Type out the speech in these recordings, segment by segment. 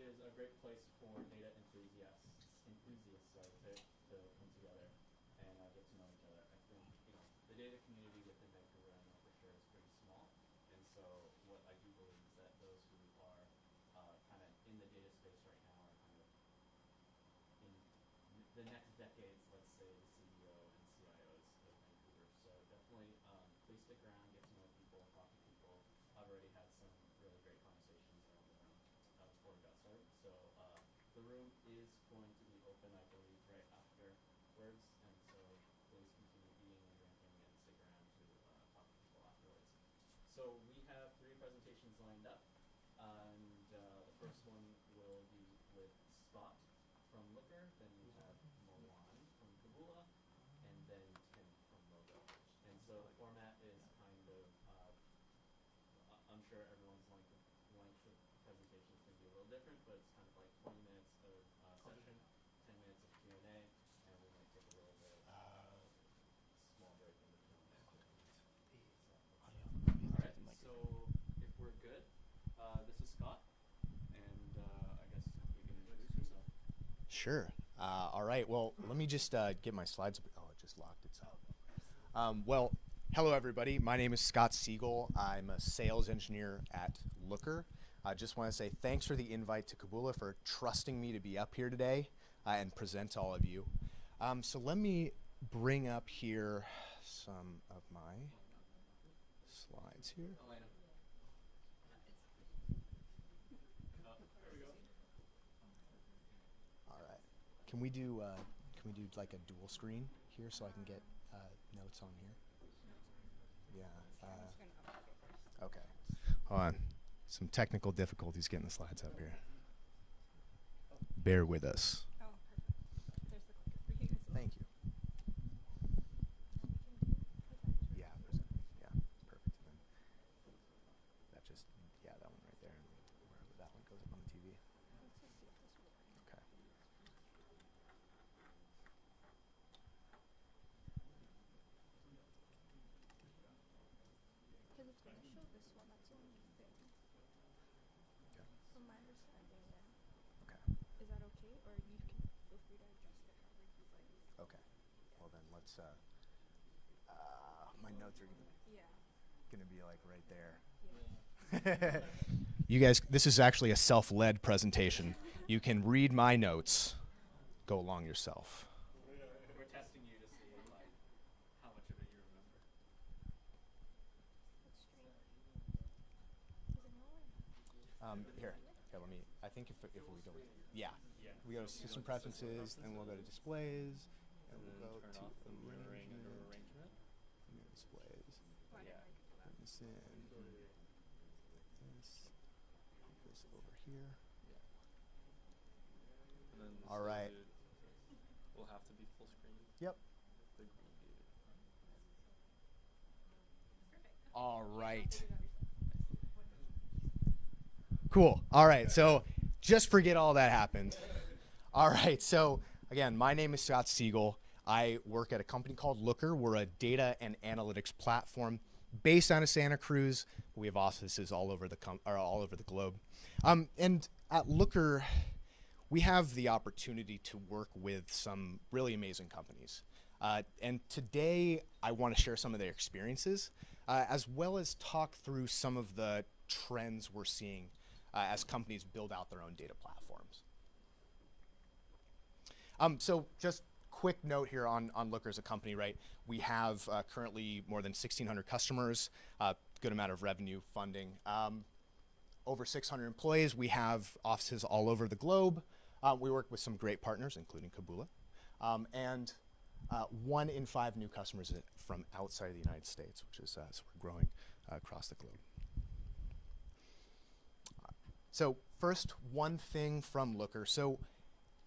is a great place for data enthusiasts to come together and get to know each other. I think the data community within Vancouver, I know for sure, is pretty small, and so what I do believe is that those who are kind of in the data space right now are kind of in the next decades, let's say, the CEO and CIOs of Vancouver. So definitely, please stick around, get to know people, talk to people. I've already had some really great conversations around the room before we got started. So the room is going to be open, I believe, right afterwards, and so please continue eating and drinking and stick around to talk to people afterwards. So we have 3 presentations lined up, and the first one will be with Scott from Looker, then we have Molan from Keboola, and then Tim from Logo. And so the format is kind of, I'm sure everyone's length of presentations can be a little different, but it's kind of like 20 minutes of session, 10 minutes of Q&A, and we might take a little bit of small break in between. All right, so if we're good, this is Scott, and I guess you can introduce yourself. Sure. All right. Well, let me just get my slides. Oh, it just locked itself. Well, hello, everybody. My name is Scott Siegel. I'm a sales engineer at Looker. I just want to say thanks for the invite to Keboola for trusting me to be up here today and present to all of you. So let me bring up here some of my slides here. Can we do like a dual screen here so I can get notes on here? Yeah. Okay. Hold on. Some technical difficulties getting the slides up here. Bear with us. Oh, perfect. There's the clicker for you as well. Thank you. Yeah, perfect. And then that just, that one right there, and wherever that one goes up on the TV. Let's just see if this will work. Okay. Because it's going to show this one. That's the only thing. Okay. From my understanding, yeah. Okay. Is that okay? Or you can feel free to adjust it however you like. Okay. Well then let's. My notes are gonna be like right there. Yeah. You guys, this is actually a self-led presentation. You can read my notes. Go along yourself. We're testing you to see like how much of it you remember. That's strange. Does it know? Here, let me. I think if we go, we go to system preferences, then we'll go to displays, and we'll go turn to off the mirroring under arrangement. arrangement. Displays. Why Yeah. didn't I get that? Put this in. Put this over here. And then All right. Will have to be full screen. Yep. The green dude. Perfect. All right. Figure it out yourself. Cool. All right. So just forget all that happened. All right. So again, my name is Scott Siegel. I work at a company called Looker. We're a data and analytics platform based out of Santa Cruz. We have offices all over the globe. And at Looker, we have the opportunity to work with some really amazing companies. And today, I want to share some of their experiences, as well as talk through some of the trends we're seeing as companies build out their own data platforms. So just quick note here on Looker as a company, right? We have currently more than 1,600 customers, good amount of revenue funding. Over 600 employees. We have offices all over the globe. We work with some great partners, including Keboola. And 1 in 5 new customers from outside of the United States, which is so we're growing across the globe. So first, one thing from Looker. So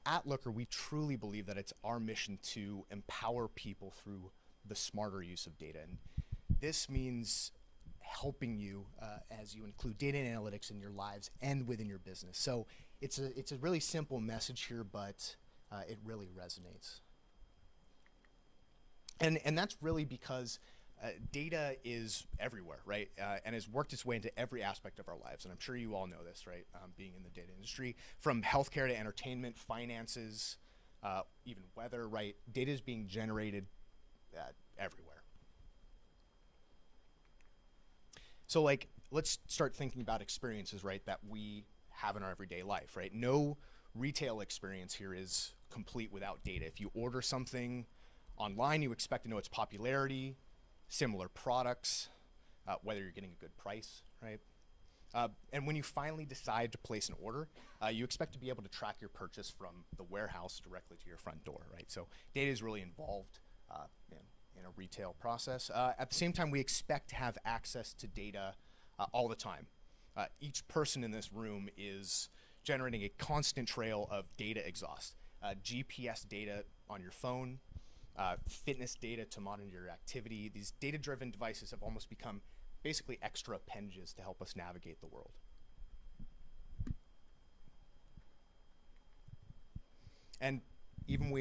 at Looker, we truly believe that it's our mission to empower people through the smarter use of data. And this means helping you as you include data and analytics in your lives and within your business. So it's a really simple message here, but it really resonates. And that's really because data is everywhere, right? And has worked its way into every aspect of our lives. And I'm sure you all know this, right? Being in the data industry, from healthcare to entertainment, finances, even weather, right? Data is being generated everywhere. So like, let's start thinking about experiences, right, that we have in our everyday life, right? No retail experience here is complete without data. If you order something online, you expect to know its popularity, similar products, whether you're getting a good price, right? And when you finally decide to place an order, you expect to be able to track your purchase from the warehouse directly to your front door, right? So data is really involved in a retail process. At the same time, we expect to have access to data all the time. Each person in this room is generating a constant trail of data exhaust. GPS data on your phone, fitness data to monitor your activity. These data-driven devices have almost become basically extra appendages to help us navigate the world. And even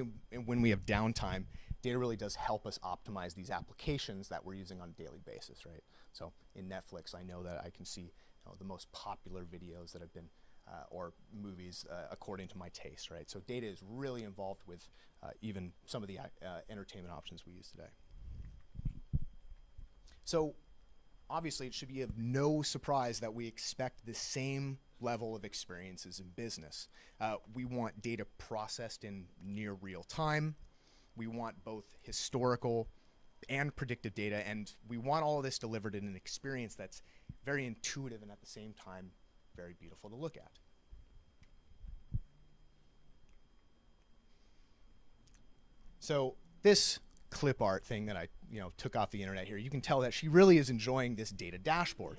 when we have downtime, data really does help us optimize these applications that we're using on a daily basis, right? So in Netflix, I know that I can see the most popular videos that have been, or movies according to my taste, right? So data is really involved with even some of the entertainment options we use today. So obviously it should be of no surprise that we expect the same level of experiences in business. We want data processed in near real time. We want both historical and predictive data, and we want all of this delivered in an experience that's very intuitive and at the same time very beautiful to look at. So this clip art thing that I took off the internet here, you can tell that she really is enjoying this data dashboard.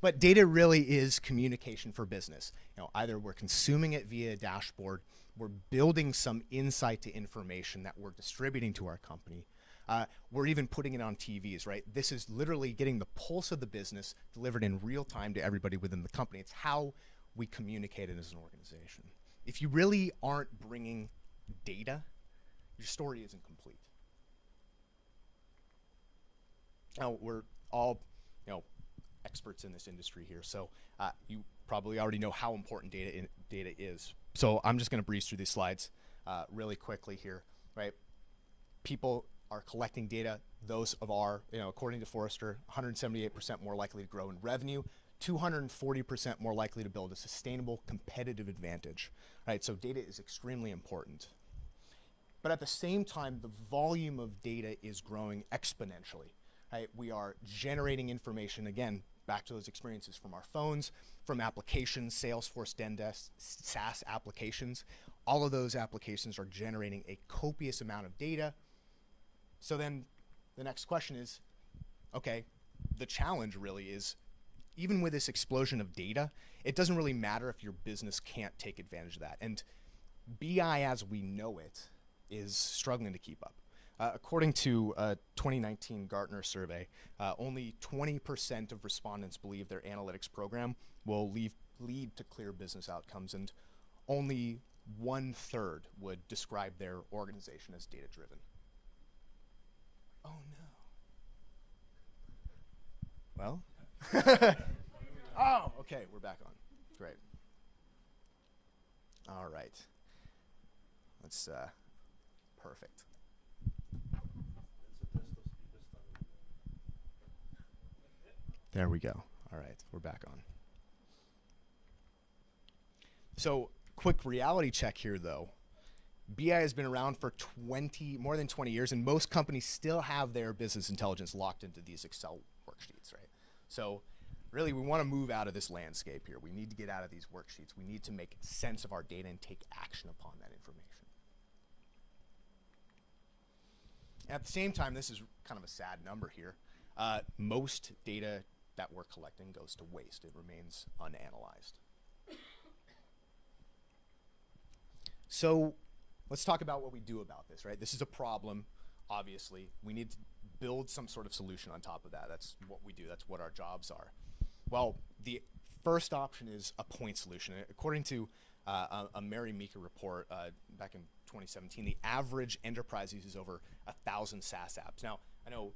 But data really is communication for business. Either we're consuming it via a dashboard, we're building some insight to information that we're distributing to our company, we're even putting it on TVs, right? This is literally getting the pulse of the business delivered in real time to everybody within the company. It's how we communicate it as an organization. If you really aren't bringing data, your story isn't complete. Now, we're all, experts in this industry here, so you probably already know how important data is. So I'm just going to breeze through these slides really quickly here, right? People are collecting data. Those of our, according to Forrester, 178% more likely to grow in revenue, 240% more likely to build a sustainable competitive advantage, right? So data is extremely important. But at the same time, the volume of data is growing exponentially, right? We are generating information, again, back to those experiences from our phones, from applications, Salesforce, Zendesk, SaaS applications. All of those applications are generating a copious amount of data. So then the next question is, okay, the challenge really is, even with this explosion of data, it doesn't really matter if your business can't take advantage of that. And BI as we know it is struggling to keep up. According to a 2019 Gartner survey, only 20% of respondents believe their analytics program will lead to clear business outcomes, and only 1/3 would describe their organization as data-driven. Oh no. Well, oh, okay, we're back on. Great. All right. Let's, perfect. There we go. All right, we're back on. So, quick reality check here though. BI has been around for more than 20 years, and most companies still have their business intelligence locked into these Excel worksheets, right? So really, we want to move out of this landscape here. We need to get out of these worksheets. We need to make sense of our data and take action upon that information. And at the same time, this is kind of a sad number here. Most data that we're collecting goes to waste. It remains unanalyzed. So let's talk about what we do about this, right? This is a problem, obviously. We need to build some sort of solution on top of that. That's what we do. That's what our jobs are. Well, the first option is a point solution. According to a Mary Meeker report back in 2017, the average enterprise uses over 1,000 SaaS apps. Now, I know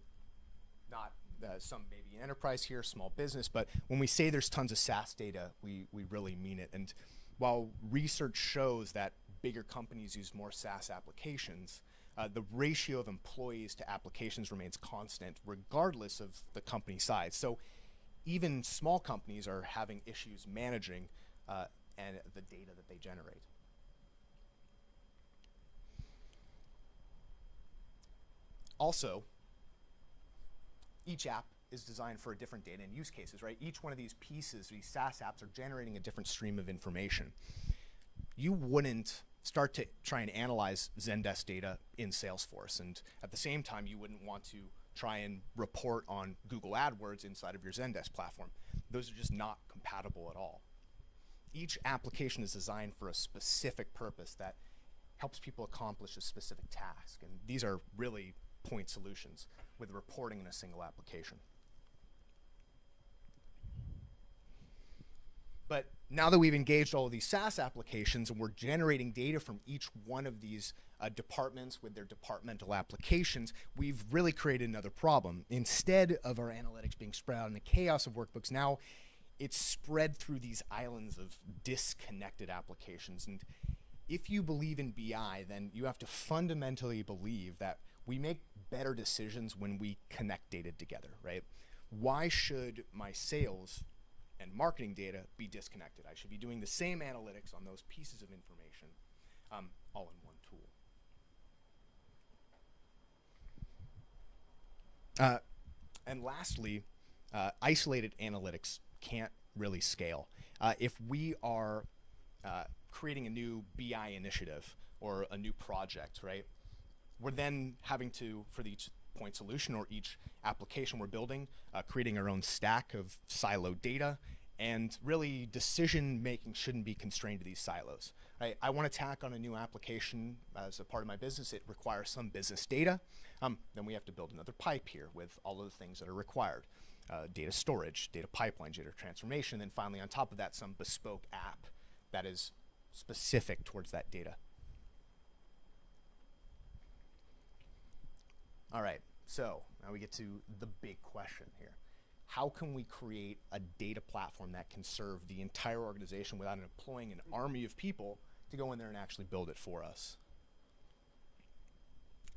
not some maybe enterprise here, small business, but when we say there's tons of SaaS data, we really mean it. And while research shows that bigger companies use more SaaS applications, the ratio of employees to applications remains constant regardless of the company size. So even small companies are having issues managing and the data that they generate. Also, each app is designed for a different data and use cases, right? Each one of these pieces, these SaaS apps, are generating a different stream of information. You wouldn't start to try and analyze Zendesk data in Salesforce, and at the same time, you wouldn't want to try and report on Google AdWords inside of your Zendesk platform. Those are just not compatible at all. Each application is designed for a specific purpose that helps people accomplish a specific task, and these are really point solutions with reporting in a single application. But now that we've engaged all of these SaaS applications and we're generating data from each one of these departments with their departmental applications, we've really created another problem. Instead of our analytics being spread out in the chaos of workbooks, now it's spread through these islands of disconnected applications. And if you believe in BI, then you have to fundamentally believe that we make better decisions when we connect data together, right? Why should my sales and marketing data be disconnected? I should be doing the same analytics on those pieces of information all in one tool. And lastly, isolated analytics can't really scale. If we are creating a new BI initiative or a new project, right, we're then having to, for each point solution or each application we're building, creating our own stack of siloed data, and really decision making shouldn't be constrained to these silos. Right? I want to tack on a new application as a part of my business. It requires some business data. Then we have to build another pipe here with all of the things that are required. Data storage, data pipeline, data transformation, and finally on top of that, some bespoke app that is specific towards that data. All right, so now we get to the big question here. How can we create a data platform that can serve the entire organization without employing an army of people to go in there and actually build it for us?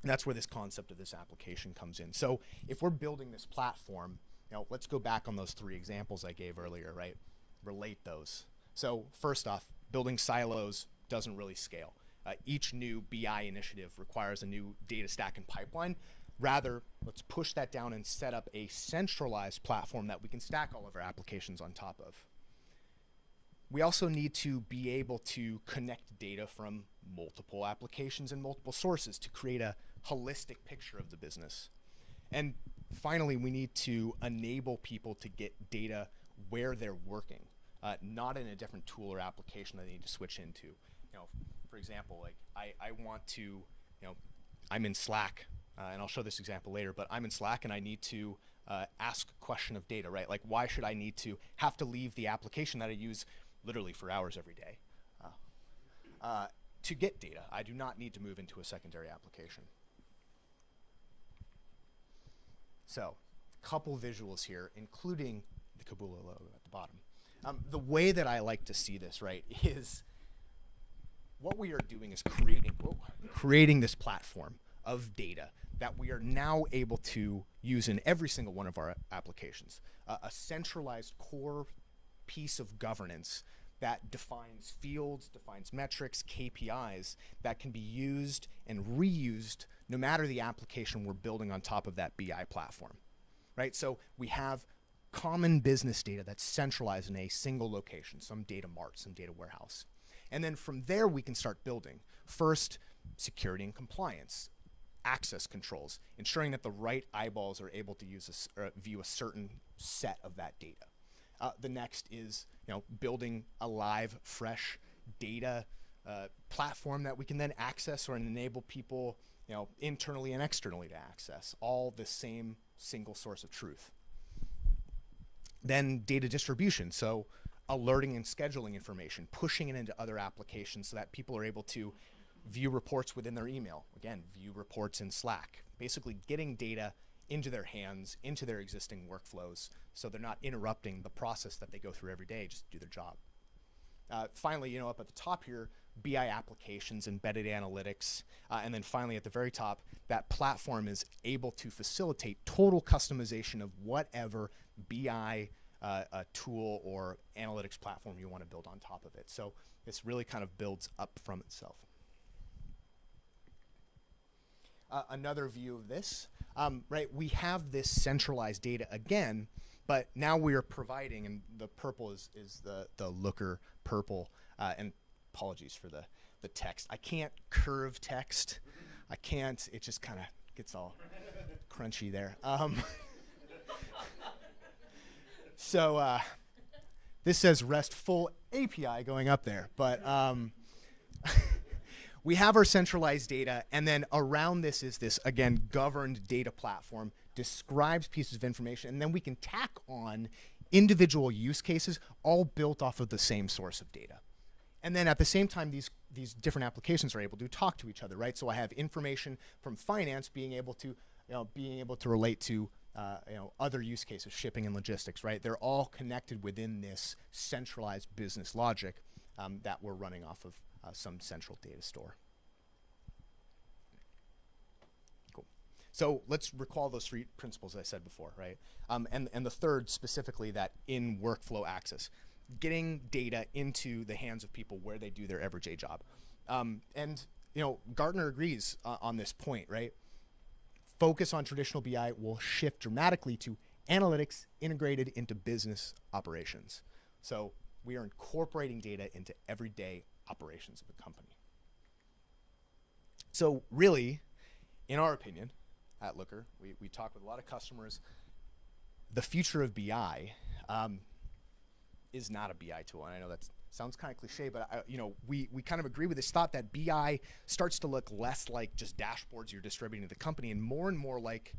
And that's where this concept of this application comes in. So if we're building this platform, let's go back on those 3 examples I gave earlier, right? Relate those. So first off, building silos doesn't really scale. Each new BI initiative requires a new data stack and pipeline. Rather, let's push that down and set up a centralized platform that we can stack all of our applications on top of. We also need to be able to connect data from multiple applications and multiple sources to create a holistic picture of the business. And finally, we need to enable people to get data where they're working, not in a different tool or application that they need to switch into. For example, like I want to, I'm in Slack, and I'll show this example later, but I'm in Slack and I need to ask a question of data, right? Like, why should I need to have to leave the application that I use literally for hours every day to get data? I do not need to move into a secondary application. So, a couple visuals here, including the Keboola logo at the bottom. The way that I like to see this, right, is what we are doing is creating this platform of data that we are now able to use in every single one of our applications. A centralized core piece of governance that defines fields, defines metrics, KPIs that can be used and reused no matter the application we're building on top of that BI platform, right? So we have common business data that's centralized in a single location, some data mart, some data warehouse. And then from there, we can start building. First, security and compliance, access controls, ensuring that the right eyeballs are able to view a certain set of that data. The next is building a live, fresh data platform that we can then access or enable people internally and externally to access, all the same single source of truth. Then data distribution, so alerting and scheduling information, pushing it into other applications so that people are able to view reports within their email. Again, view reports in Slack. Basically getting data into their hands, into their existing workflows, so they're not interrupting the process that they go through every day just to do their job. Finally, up at the top here, BI applications, embedded analytics, and then finally at the very top, that platform is able to facilitate total customization of whatever BI tool or analytics platform you want to build on top of it. So this really kind of builds up from itself. Another view of this, right? We have this centralized data again, but now we are providing, and the purple is the Looker purple, and apologies for the text. I can't curve text. I can't. It just kind of gets all crunchy there. So this says RESTful API going up there, but we have our centralized data, and then around this is this, again, governed data platform, describes pieces of information, and then we can tack on individual use cases all built off of the same source of data. And then at the same time, these different applications are able to talk to each other, right? So I have information from finance being able to relate to other use cases, shipping and logistics, right? They're all connected within this centralized business logic that we're running off of some central data store. Cool. So let's recall those three principles I said before, right? And the third specifically, that in workflow access, getting data into the hands of people where they do their everyday job. And Gartner agrees on this point, right? Focus on traditional BI will shift dramatically to analytics integrated into business operations. So we are incorporating data into everyday operations of a company. So really, in our opinion, at Looker, we talk with a lot of customers. The future of BI is not a BI tool, and I know that sounds kind of cliche, but we kind of agree with this thought that BI starts to look less like just dashboards you're distributing to the company, and more like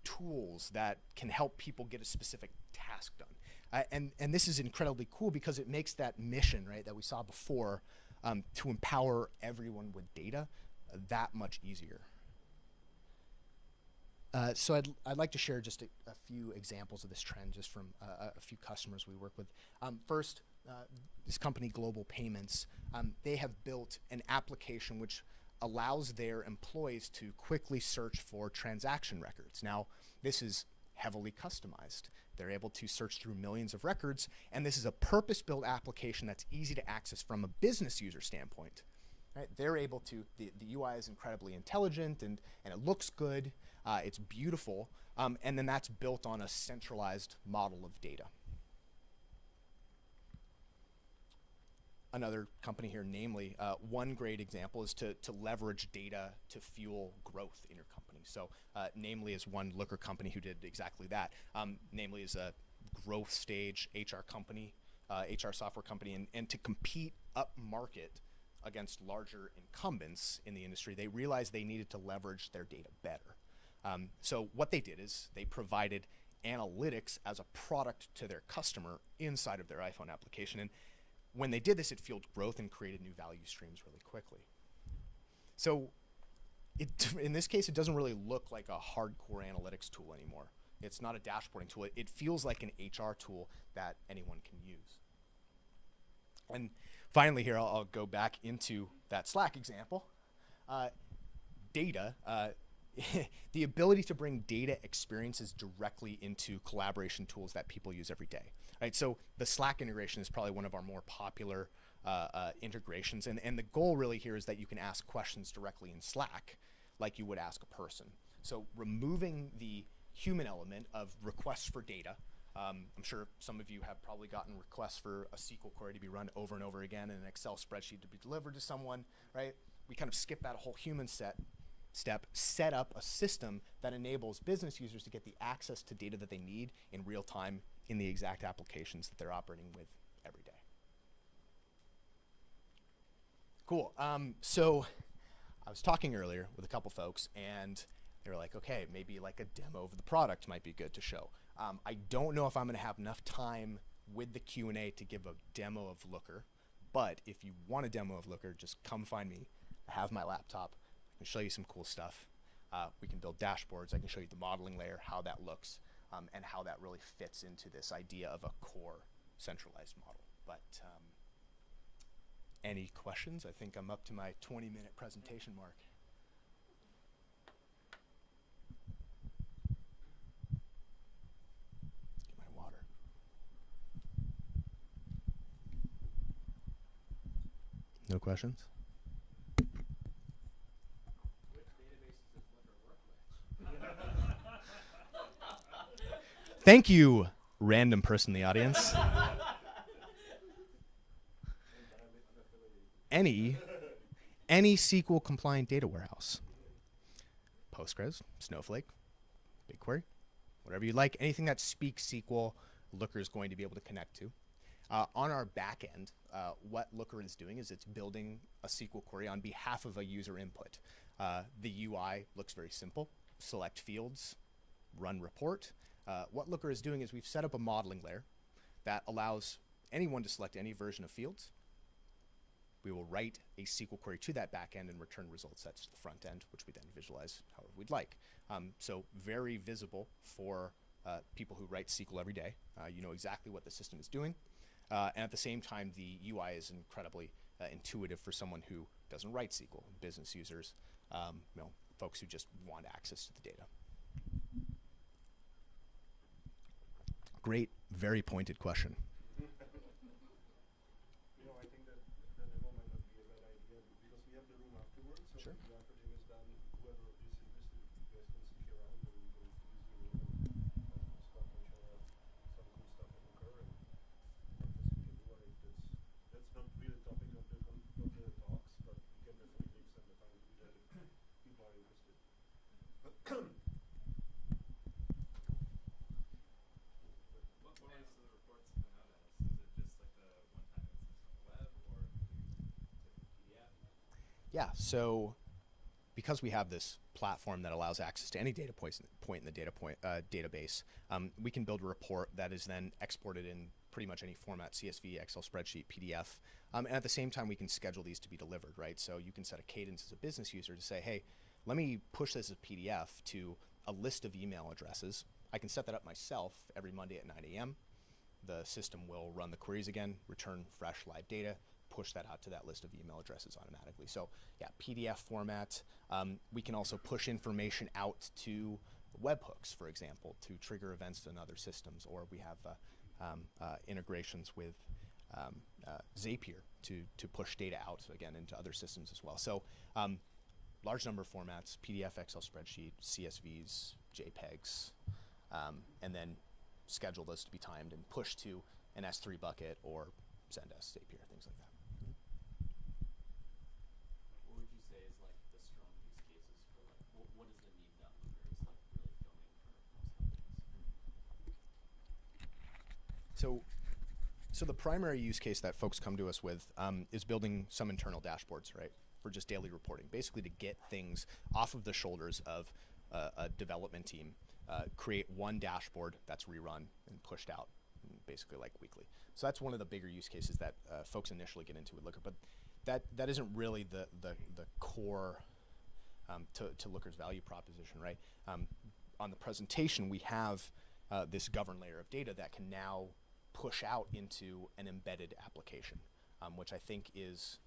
tools that can help people get a specific task done. And this is incredibly cool because it makes that mission, right, that we saw before, to empower everyone with data that much easier. So I'd like to share just a few examples of this trend just from a few customers we work with. First, this company, Global Payments, they have built an application which allows their employees to quickly search for transaction records. Now, this is heavily customized. They're able to search through millions of records, and this is a purpose-built application that's easy to access from a business user standpoint. Right? They're able to, the UI is incredibly intelligent, and it looks good, it's beautiful, and then that's built on a centralized model of data. Another company here, namely, one great example is to leverage data to fuel growth in your company. So namely is one Looker company who did exactly that. Namely is a growth stage HR company, HR software company, and to compete up market against larger incumbents in the industry, they realized they needed to leverage their data better. So what they did is they provided analytics as a product to their customer inside of their iPhone application. And when they did this, it fueled growth and created new value streams really quickly. So in this case, it doesn't really look like a hardcore analytics tool anymore. It's not a dashboarding tool. It feels like an HR tool that anyone can use. And finally here, I'll go back into that Slack example. Data, the ability to bring data experiences directly into collaboration tools that people use every day. Right, so the Slack integration is probably one of our more popular integrations, and the goal really here is that you can ask questions directly in Slack like you would ask a person. So removing the human element of requests for data. I'm sure some of you have probably gotten requests for a SQL query to be run over and over again and an Excel spreadsheet to be delivered to someone, right? We kind of skip that whole human step, set up a system that enables business users to get the access to data that they need in real time in the exact applications that they're operating with every day. Cool. So I was talking earlier with a couple folks, and they were like, okay, maybe like a demo of the product might be good to show. I don't know if I'm going to have enough time with the Q&A to give a demo of Looker, but if you want a demo of Looker, just come find me. I have my laptop. I can show you some cool stuff. We can build dashboards. I can show you the modeling layer, how that looks, and how that really fits into this idea of a core centralized model. But any questions? I think I'm up to my 20-minute presentation mark. Get my water. No questions? Which databases does Looker work with? Thank you, random person in the audience. Any SQL compliant data warehouse. Postgres, Snowflake, BigQuery, whatever you like. Anything that speaks SQL, Looker is going to be able to connect to. On our back end, what Looker is doing is it's building a SQL query on behalf of a user input. The UI looks very simple. Select fields, run report. What Looker is doing is we've set up a modeling layer that allows anyone to select any version of fields. We will write a SQL query to that back end and return results. That's the front end, which we then visualize however we'd like. So very visible for people who write SQL every day. You know exactly what the system is doing. And at the same time, the UI is incredibly intuitive for someone who doesn't write SQL, business users, you know, folks who just want access to the data. Great, very pointed question. You know, I think that the demo might not be a bad idea because we have the room afterwards. So Sure. when everything is done, whoever is interested, you guys can stick around and we can use the room and start and show off some cool stuff in Looker and practice in Keboola. That's not really the topic of the talks, but we can definitely extend the time to do that if people are interested. What are some of the reports coming out as? Is it just like the one-time instance on the web, or can we take a PDF? Yeah, so because we have this platform that allows access to any data point in the database, we can build a report that is then exported in pretty much any format, CSV, Excel spreadsheet, PDF. And at the same time, we can schedule these to be delivered, right? So you can set a cadence as a business user to say, hey, let me push this as a PDF to a list of email addresses. I can set that up myself every Monday at 9 a.m. The system will run the queries again, return fresh live data, push that out to that list of email addresses automatically. So yeah, PDF format. We can also push information out to webhooks, for example, to trigger events in other systems, or we have integrations with Zapier to push data out, again, into other systems as well. So large number of formats, PDF, Excel spreadsheet, CSVs, JPEGs, and then schedule those to be timed and push to an S3 bucket or Zendesk, Zapier, things like that. What would you say is like the strong use cases for like what is the need that Looker is like really filling for most companies? So the primary use case that folks come to us with is building some internal dashboards, right, for just daily reporting, basically to get things off of the shoulders of a development team, create one dashboard that's rerun and pushed out, basically like weekly. So that's one of the bigger use cases that folks initially get into with Looker, but that isn't really the core to Looker's value proposition, right? On the presentation, we have this governed layer of data that can now push out into an embedded application, which I think is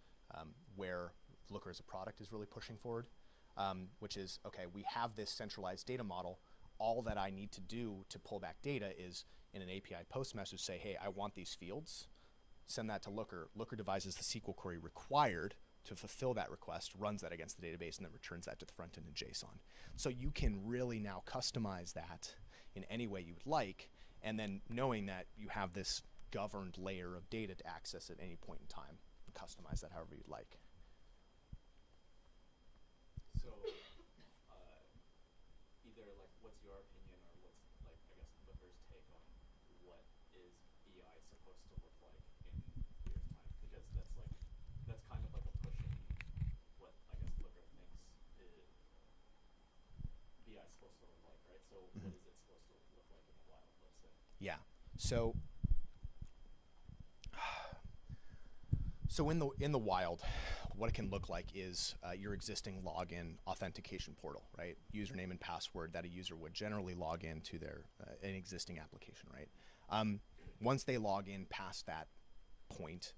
where Looker as a product is really pushing forward, which is, okay, we have this centralized data model. All that I need to do to pull back data is in an API post message say, hey, I want these fields, send that to Looker. Looker devises the SQL query required to fulfill that request, runs that against the database, and then returns that to the front end in JSON. So you can really now customize that in any way you would like, and then knowing that you have this governed layer of data to access at any point in time, customize that however you'd like. So either like what's your opinion or what's like I guess Looker's take on what is BI supposed to look like in years time, because that's kind of like a pushing what I guess Looker thinks BI is supposed to look like, right? So what is it supposed to look like in the wild, let's say? Yeah. So in the wild, what it can look like is your existing login authentication portal, right? Username and password that a user would generally log into their an existing application, right? Once they log in past that point,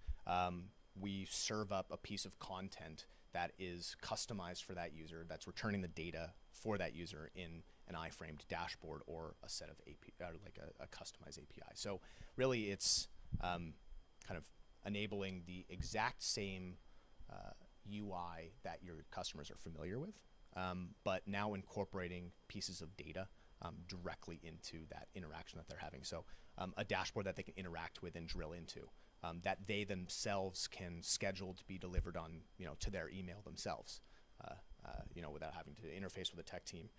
we serve up a piece of content that is customized for that user, that's returning the data for that user in an iframed dashboard or a set of API, or like a customized API. So really, it's kind of enabling the exact same UI that your customers are familiar with, but now incorporating pieces of data directly into that interaction that they're having. So a dashboard that they can interact with and drill into, that they themselves can schedule to be delivered on, to their email themselves, without having to interface with a tech team.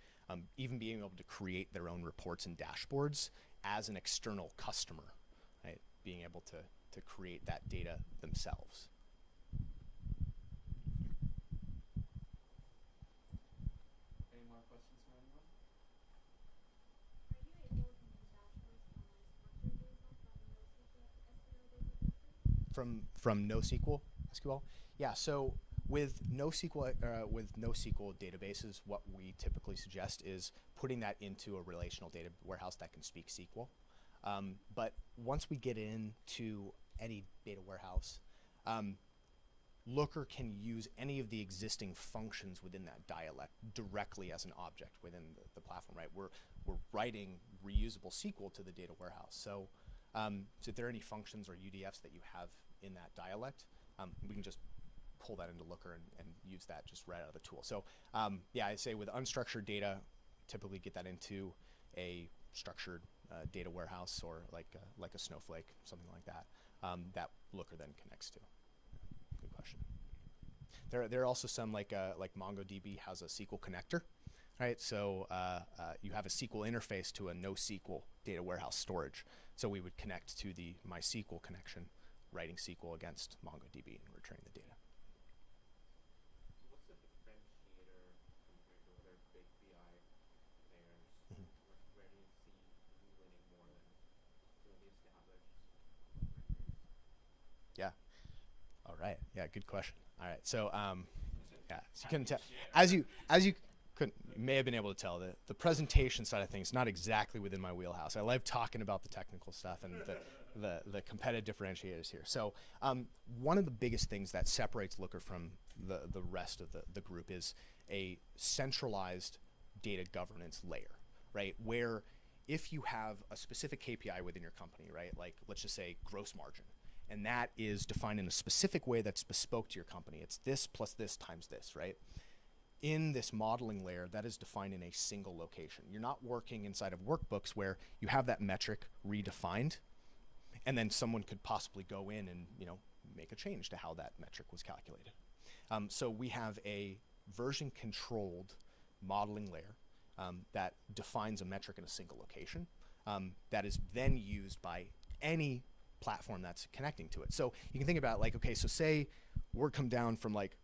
Even being able to create their own reports and dashboards as an external customer, right? Being able to create that data themselves. Any more questions from anyone? Are you able to use dashboards from like structured data From NoSQL SQL? Yeah, so with NoSQL databases, what we typically suggest is putting that into a relational data warehouse that can speak SQL. But once we get into any data warehouse, Looker can use any of the existing functions within that dialect directly as an object within the platform, right? We're writing reusable SQL to the data warehouse. So if there are any functions or UDFs that you have in that dialect, we can just pull that into Looker and use that just right out of the tool. So yeah, I'd say with unstructured data, typically get that into a structured data warehouse or like a Snowflake, something like that, that Looker then connects to. Good question. There are also some like MongoDB has a SQL connector, right? So you have a SQL interface to a NoSQL data warehouse storage. So we would connect to the MySQL connection, writing SQL against MongoDB and returning the data. So what's the differentiator compared to other big BI players? Mm-hmm. Where do you see you winning more than some of the established vendors? Yeah. All right. Yeah. Good question. All right. So yeah, so you couldn't tell, as you may have been able to tell, the presentation side of things not exactly within my wheelhouse. I love talking about the technical stuff and the competitive differentiators here. So one of the biggest things that separates Looker from the rest of the group is a centralized data governance layer, right? Where if you have a specific KPI within your company, right? Like let's just say gross margin, and that is defined in a specific way that's bespoke to your company. It's this plus this times this, right? In this modeling layer, that is defined in a single location. You're not working inside of workbooks where you have that metric redefined, and then someone could possibly go in and make a change to how that metric was calculated. So we have a version-controlled modeling layer that defines a metric in a single location that is then used by any platform that's connecting to it. So you can think about like, okay, so say word come down from like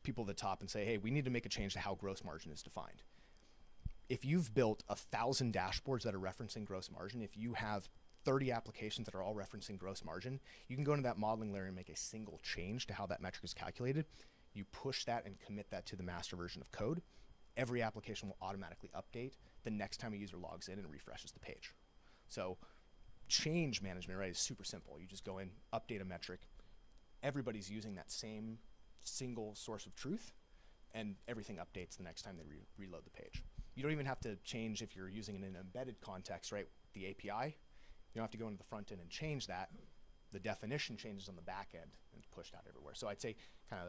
people at the top and say, hey, we need to make a change to how gross margin is defined. If you've built 1,000 dashboards that are referencing gross margin, if you have 30 applications that are all referencing gross margin, you can go into that modeling layer and make a single change to how that metric is calculated. You push that and commit that to the master version of code. Every application will automatically update the next time a user logs in and refreshes the page. So change management, right, is super simple. You just go in, update a metric. Everybody's using that same single source of truth, and everything updates the next time they reload the page. You don't even have to change if you're using it in an embedded context, right? The API, you don't have to go into the front end and change that. The definition changes on the back end and it's pushed out everywhere. So I'd say kind of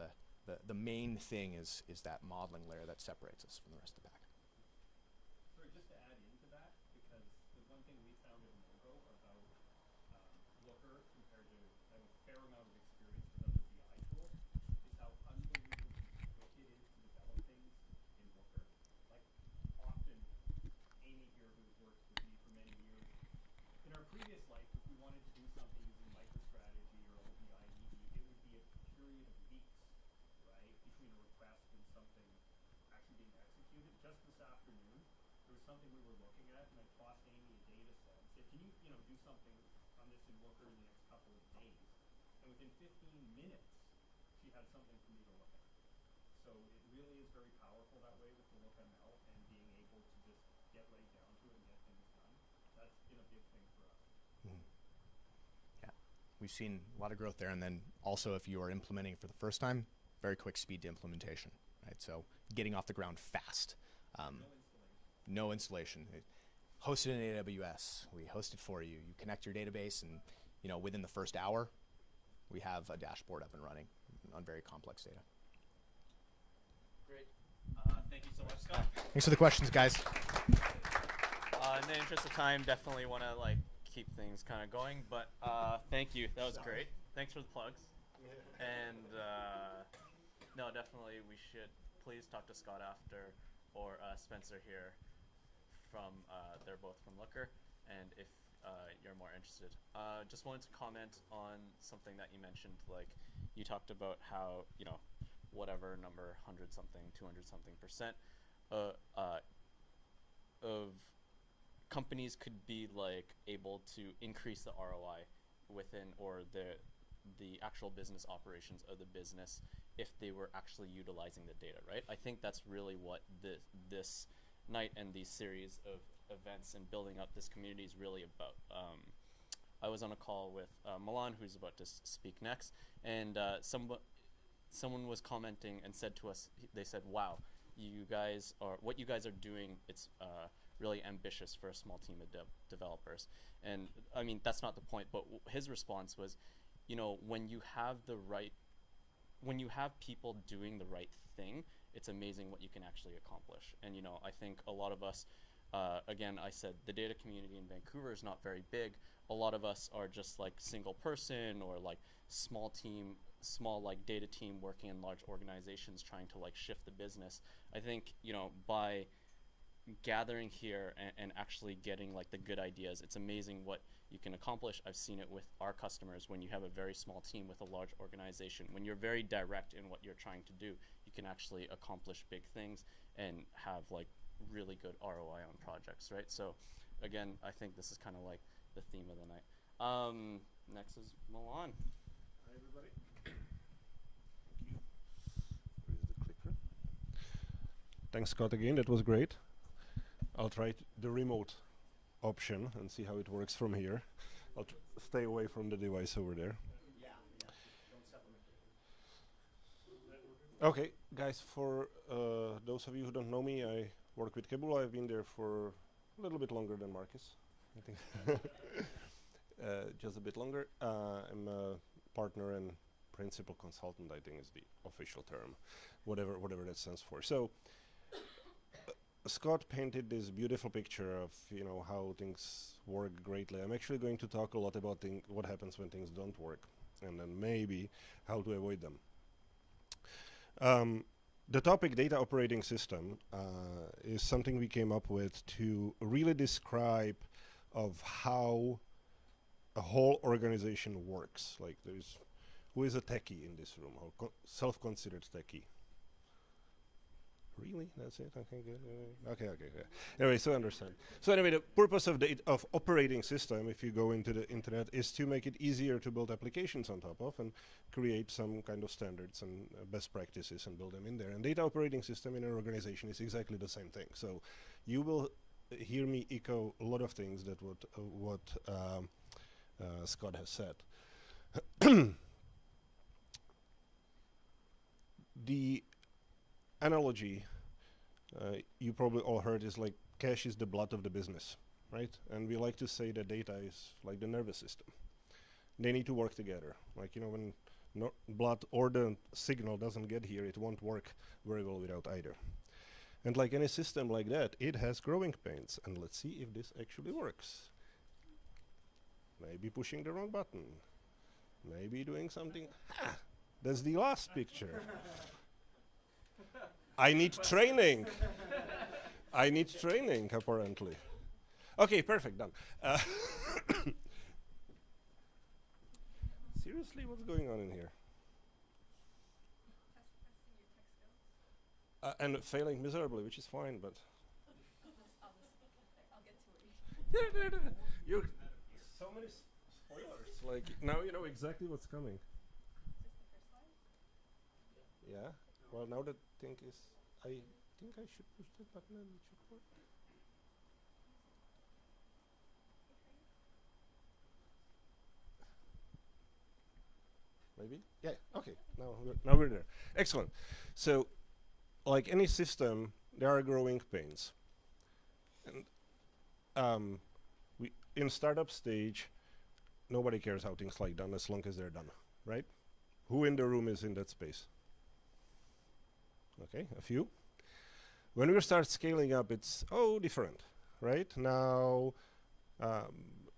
the main thing is that modeling layer that separates us from the rest of the back. Sorry, just to add into that, because the one thing we found at Mogo about Looker compared to I have a fair amount of experience with other BI tools is how unbelievably quick it is to develop things in Looker. Like often, Amy here, who's worked with me for many years, in our previous life, if we wanted to do something using MicroStrategy or OBI it would be a period of weeks, right, between a request and something actually being executed. Just this afternoon, there was something we were looking at, and I tossed Amy a data set and said, can you, do something on this in Looker in the next couple of days? And within 15 minutes, she had something for me to look at. So it really is very powerful that way with the Look ML and being able to just get right down to it and get things done. That's been a big thing for us. Yeah, we've seen a lot of growth there, and then also if you are implementing it for the first time, very quick speed to implementation, right? So getting off the ground fast. No installation. Hosted in AWS, we host it for you. You connect your database, and within the first hour, we have a dashboard up and running on very complex data. Great. Thank you so much, Scott. Thanks for the questions, guys. In the interest of time, definitely want to keep things kind of going, but thank you. That was great. Thanks for the plugs. And no, definitely we should please talk to Scott after, or Spencer here from, they're both from Looker, and if you're more interested. Just wanted to comment on something that you mentioned, you talked about how, whatever number, 100 something, 200 something percent of companies could be able to increase the ROI within, or the actual business operations of the business if they were actually utilizing the data, right? I think that's really what this night and these series of events and building up this community is really about. I was on a call with Milan, who's about to speak next, and someone was commenting and said to us, they said, wow, what you guys are doing, it's really ambitious for a small team of developers. And I mean, that's not the point, but his response was, when you have people doing the right thing, it's amazing what you can actually accomplish. And I think a lot of us, again, I said the data community in Vancouver is not very big. A lot of us are just single person or small team, data team working in large organizations trying to shift the business. I think, by gathering here and actually getting the good ideas, it's amazing what you can accomplish. I've seen it with our customers when you have a very small team with a large organization. When you're very direct in what you're trying to do, you can actually accomplish big things and have really good ROI on projects, right? So again, I think this is kind of the theme of the night. Next is Milan. Hi, everybody. Thank you. Where is the clicker? Thanks, Scott, again. That was great. I'll try the remote option and see how it works from here. I'll stay away from the device over there. Yeah. Don't step on it. Okay, guys, for those of you who don't know me, I work with Keboola. I've been there for a little bit longer than Marcus, I think. Just a bit longer. I'm a partner and principal consultant, I think is the official term, whatever that stands for. So Scott painted this beautiful picture of how things work greatly. I'm actually going to talk a lot about what happens when things don't work, and then maybe how to avoid them. The topic data operating system is something we came up with to really describe of how a whole organization works. Who is a techie in this room, or self-considered techie? Really? That's it? Okay, good. Okay. Anyway, so understand. So anyway, the purpose of operating system, if you go into the internet, is to make it easier to build applications on top of and create some kind of standards and best practices and build them in there. And data operating system in an organization is exactly the same thing. So you will hear me echo a lot of things that what Scott has said. The analogy you probably all heard is cash is the blood of the business, right? And we like to say that data is like the nervous system. They need to work together. When blood or the signal doesn't get here, it won't work very well without either. And like any system like that, it has growing pains. And let's see if this actually works. Maybe pushing the wrong button. Maybe doing something. That's the last picture. I need training. I need training, apparently. Okay, perfect, done. Seriously, what's going on in here? And failing miserably, which is fine, but... I'll get to it. You're so many spoilers. Now you know exactly what's coming. Is this the first slide? Yeah. Well, now the thing is, I think I should push that button and it should work. Maybe? Yeah, okay. Now we're there. Excellent. So, like any system, there are growing pains. And we in startup stage, nobody cares how things like done as long as they're done, right? Who in the room is in that space? Okay, a few. When we start scaling up, it's different, right? Now,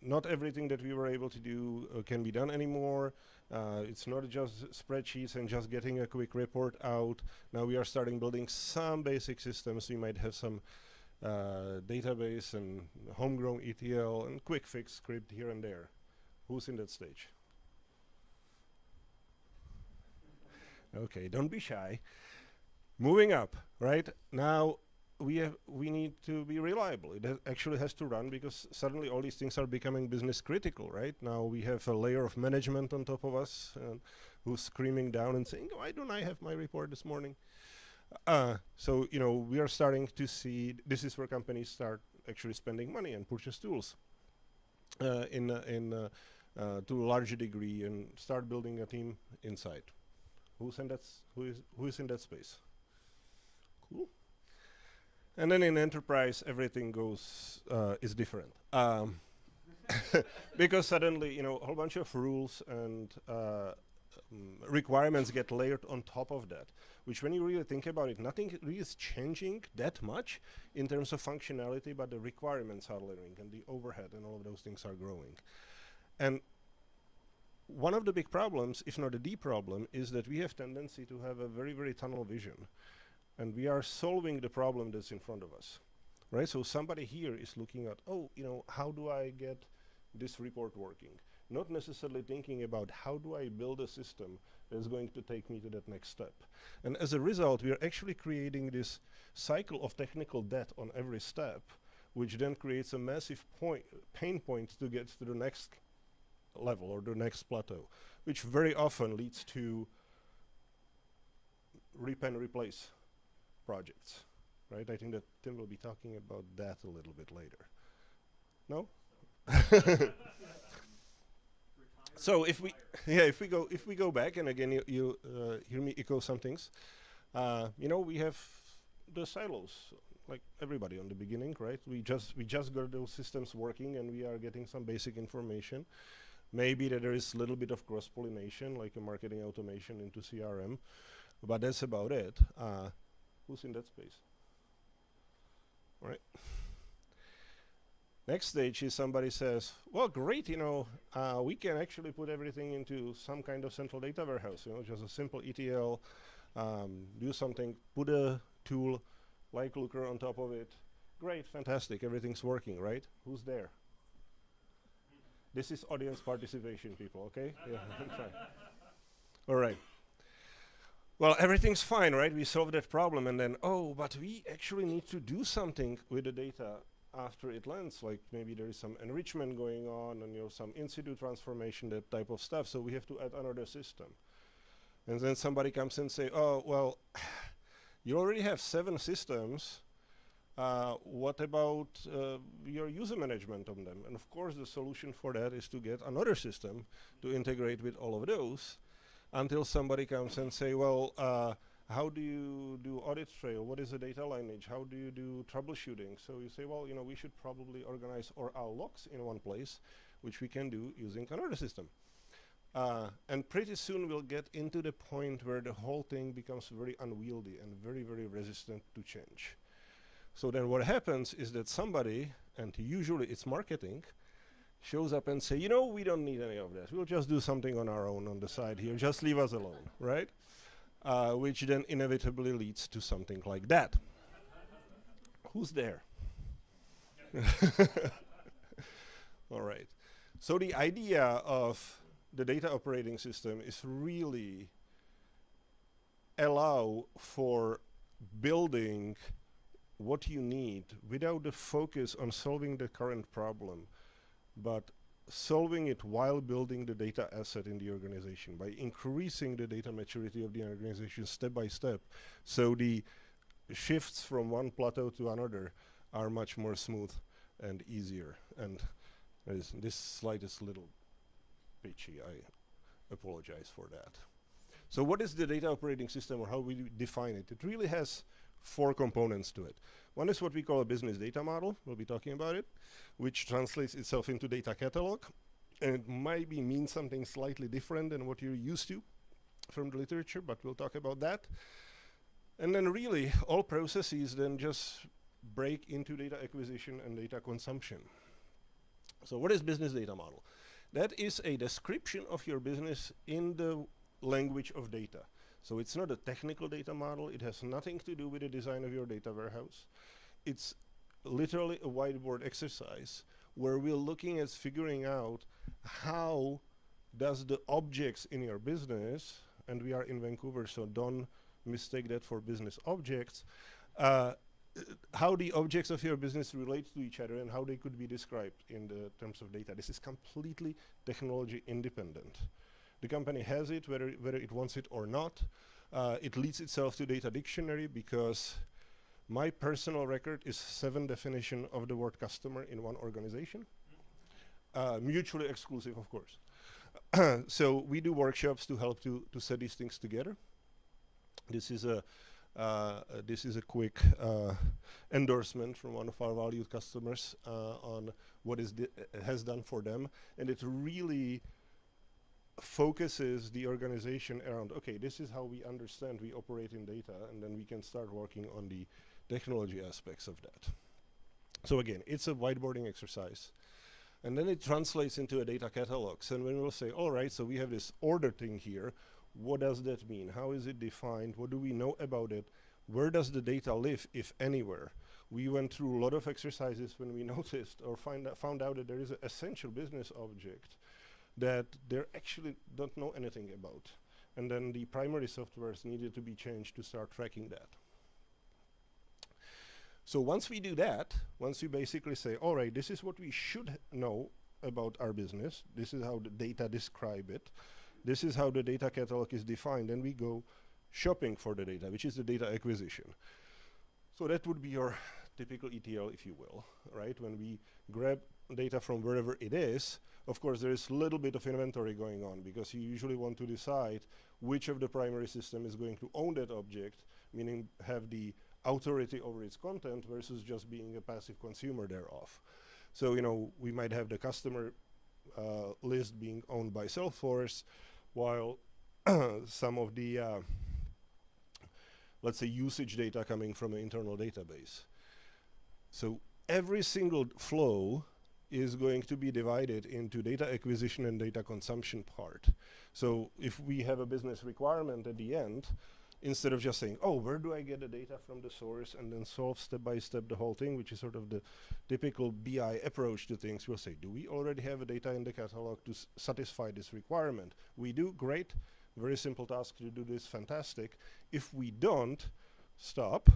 not everything that we were able to do can be done anymore. It's not just spreadsheets and just getting a quick report out. Now we are starting building some basic systems. We might have some database and homegrown ETL and quick fix script here and there. Who's in that stage? Okay, don't be shy. Moving up, right? Now we need to be reliable. It actually has to run because suddenly all these things are becoming business critical, right? Now we have a layer of management on top of us who's screaming down and saying, why don't I have my report this morning? So, we are starting to see, this is where companies start actually spending money and purchase tools to a larger degree and start building a team inside. Who is in that space? Cool. And then in enterprise, everything is different. Because suddenly, a whole bunch of rules and requirements get layered on top of that, which when you really think about it, nothing really is changing that much in terms of functionality, but the requirements are layering and the overhead and all of those things are growing. And one of the big problems, if not the problem, is that we have tendency to have a very, very tunnel vision. And we are solving the problem that's in front of us, right? So somebody here is looking at, how do I get this report working? Not necessarily thinking about how do I build a system that's going to take me to that next step. And as a result, we are actually creating this cycle of technical debt on every step, which then creates a massive pain point to get to the next level or the next plateau, which very often leads to rip and replace projects, right? I think that Tim will be talking about that a little bit later. No? So if we go back, and again you hear me echo some things, we have the silos, like everybody on the beginning, right? We just got those systems working, and we are getting some basic information. Maybe that there is a little bit of cross-pollination, like a marketing automation into CRM, but that's about it. Who's in that space? All right. Next stage is somebody says, well, great, we can actually put everything into some kind of central data warehouse, just a simple ETL, do something, put a tool like Looker on top of it. Great, fantastic, everything's working, right? Who's there? This is audience participation, people, okay? Yeah, all right. Well, everything's fine, right? We solved that problem, and then, but we actually need to do something with the data after it lands. Like maybe there is some enrichment going on, and some in-situ transformation, that type of stuff. So we have to add another system. And then somebody comes and say, oh, well, you already have 7 systems. What about your user management on them? And of course, the solution for that is to get another system to integrate with all of those, until somebody comes and say, well, how do you do audit trail? What is the data lineage? How do you do troubleshooting? So you say, well, we should probably organize all our logs in one place, which we can do using another system. And pretty soon we'll get into the point where the whole thing becomes very unwieldy and very, very resistant to change. So then what happens is that somebody, and usually it's marketing, shows up and say, we don't need any of that. We'll just do something on our own on the side here. Just leave us alone, right? Which then inevitably leads to something like that. Who's there? All right. So the idea of the data operating system is really allow for building what you need without the focus on solving the current problem, but solving it while building the data asset in the organization, by increasing the data maturity of the organization step by step, so the shifts from one plateau to another are much more smooth and easier. And this slide is a little pitchy. I apologize for that. So what is the data operating system, or how we define it? It really has 4 components to it. One is what we call a business data model. We'll be talking about it, which translates itself into data catalog. And it might mean something slightly different than what you're used to from the literature, but we'll talk about that. And then really, all processes then just break into data acquisition and data consumption. So what is business data model? That is a description of your business in the language of data. So it's not a technical data model. It has nothing to do with the design of your data warehouse. It's literally a whiteboard exercise where we're looking at figuring out how does the objects in your business, and we are in Vancouver, so don't mistake that for business objects, how the objects of your business relate to each other and how they could be described in the terms of data. This is completely technology independent. The company has it, whether it wants it or not. It leads itself to data dictionary because my personal record is 7 definitions of the word customer in one organization. Mutually exclusive, of course. So we do workshops to help to set these things together. This is a quick endorsement from one of our valued customers on what has done for them, and it really focuses the organization around, okay, this is how we understand we operate in data, and then we can start working on the technology aspects of that. So again, it's a whiteboarding exercise. And then it translates into a data catalog. So when we'll say, all right, so we have this order thing here, what does that mean? How is it defined? What do we know about it? Where does the data live, if anywhere? We went through a lot of exercises when we noticed or found out that there is an essential business object that they actually don't know anything about. And then the primary softwares needed to be changed to start tracking that. So once we do that, once we basically say, all right, this is what we should know about our business, this is how the data describe it, this is how the data catalog is defined, and we go shopping for the data, which is the data acquisition. So that would be your typical ETL, if you will, right? When we grab data from wherever it is, of course, there is a little bit of inventory going on because you usually want to decide which of the primary system is going to own that object, meaning have the authority over its content versus just being a passive consumer thereof. So, you know, we might have the customer list being owned by Salesforce, while some of the, let's say, usage data coming from an internal database. So every single flow is going to be divided into data acquisition and data consumption part. So if we have a business requirement at the end, instead of just saying, oh, where do I get the data from the source and then solve step by step the whole thing, which is sort of the typical BI approach to things, we'll say, do we already have a data in the catalog to satisfy this requirement? We do, great. Very simple task to do this, fantastic. If we don't, stop.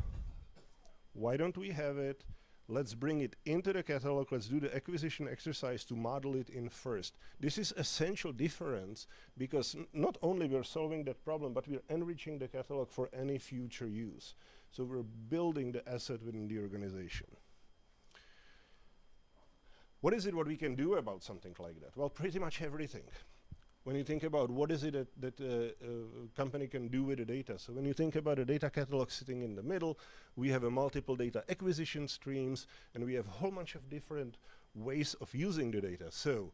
Why don't we have it? Let's bring it into the catalog. Let's do the acquisition exercise to model it in first. This is essential difference because not only we're solving that problem, but we're enriching the catalog for any future use. So we're building the asset within the organization. What is it what we can do about something like that? Well, pretty much everything. When you think about what is it that a company can do with the data. So when you think about a data catalog sitting in the middle, we have a multiple data acquisition streams, and we have a whole bunch of different ways of using the data. So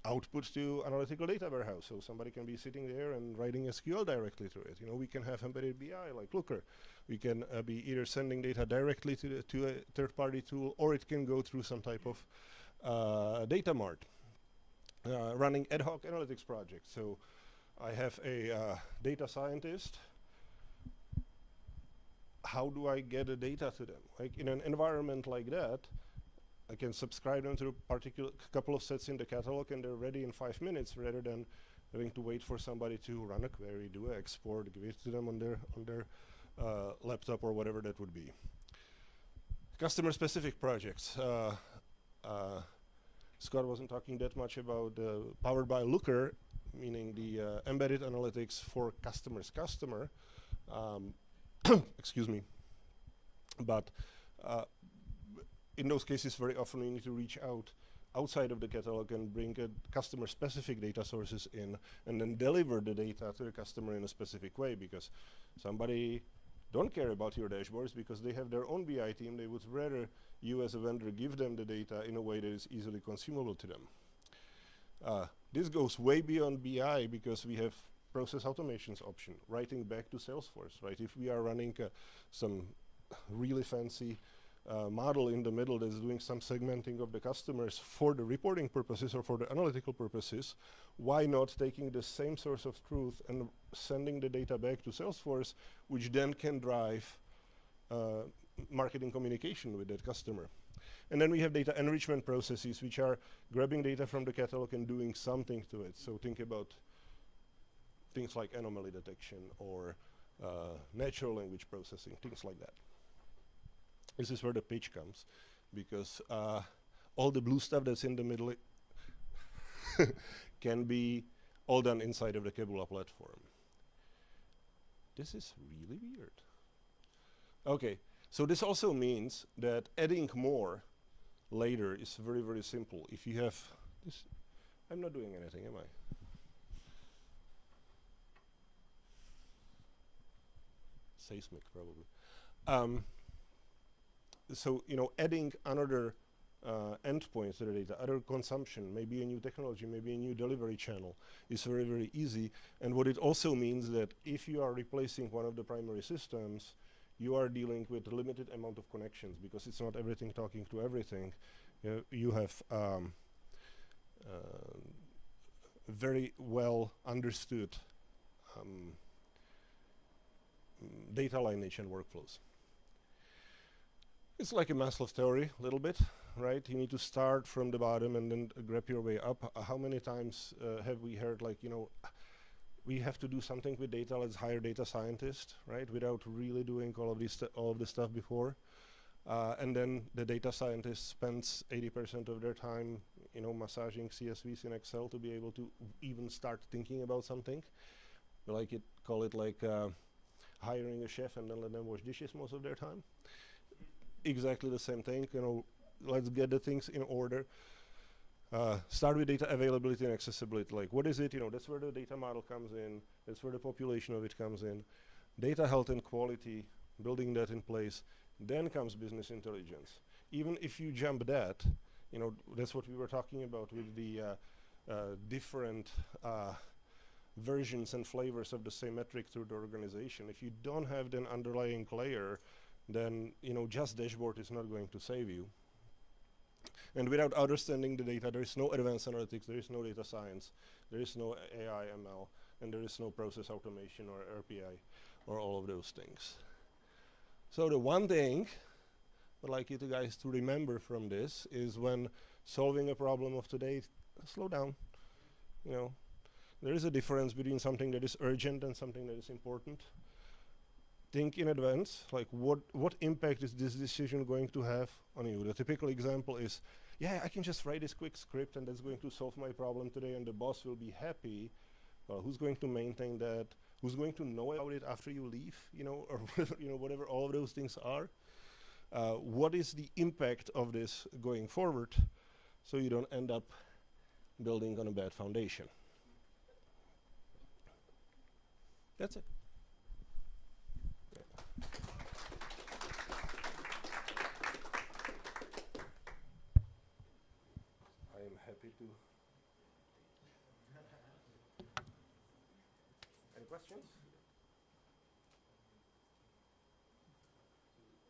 output to analytical data warehouse. So somebody can be sitting there and writing SQL directly to it. You know, we can have embedded BI like Looker. We can be either sending data directly to a third-party tool, or it can go through some type of data mart. Running ad hoc analytics projects. So I have a data scientist. How do I get the data to them? Like in an environment like that, I can subscribe them to a particular couple of sets in the catalog and they're ready in 5 minutes rather than having to wait for somebody to run a query, do an export, give it to them on their laptop or whatever that would be. Customer specific projects. Scott wasn't talking that much about powered by Looker, meaning the embedded analytics for customer. Excuse me. But in those cases, very often we need to reach outside of the catalog and bring customer-specific data sources in, and then deliver the data to the customer in a specific way, because somebody don't care about your dashboards because they have their own BI team. They would rather you as a vendor give them the data in a way that is easily consumable to them. This goes way beyond BI because we have process automations option, writing back to Salesforce, right? If we are running some really fancy model in the middle that's doing some segmenting of the customers for the reporting purposes or for the analytical purposes, why not taking the same source of truth and sending the data back to Salesforce, which then can drive marketing communication with that customer. And then we have data enrichment processes, which are grabbing data from the catalog and doing something to it. So think about things like anomaly detection or natural language processing, things like that. This is where the pitch comes, because all the blue stuff that's in the middle can be all done inside of the Keboola platform. This is really weird. Okay, so this also means that adding more later is very, very simple. If you have this, I'm not doing anything, am I? Seismic, probably. So, you know, adding another endpoint to the data, other consumption, maybe a new technology, maybe a new delivery channel is very, very easy. And what it also means that if you are replacing one of the primary systems, you are dealing with a limited amount of connections because it's not everything talking to everything. You have very well understood data lineage and workflows. It's like a Maslow's theory, a little bit, right? You need to start from the bottom and then grab your way up. How many times have we heard, like, you know, we have to do something with data, let's hire data scientists, right? Without really doing all of this stuff before. And then the data scientist spends 80% of their time, you know, massaging CSVs in Excel to be able to even start thinking about something. We call it like hiring a chef and then let them wash dishes most of their time. Exactly the same thing, you know, let's get the things in order. Start with data availability and accessibility. Like, what is it? You know, that's where the data model comes in. That's where the population of it comes in. Data health and quality, building that in place. Then comes business intelligence. Even if you jump that, you know, that's what we were talking about with the different versions and flavors of the same metric through the organization. If you don't have an underlying layer, then, you know, just dashboard is not going to save you. And without understanding the data, there is no advanced analytics, there is no data science, there is no AI, ML, and there is no process automation or RPI or all of those things. So the one thing I'd like you guys to remember from this is when solving a problem of today, slow down. You know, there is a difference between something that is urgent and something that is important. Think in advance, like what impact is this decision going to have on you? The typical example is, yeah, I can just write this quick script and that's going to solve my problem today and the boss will be happy. Well, who's going to maintain that? Who's going to know about it after you leave? You know, or you know, whatever all of those things are. What is the impact of this going forward so you don't end up building on a bad foundation? That's it. I am happy to. Any questions?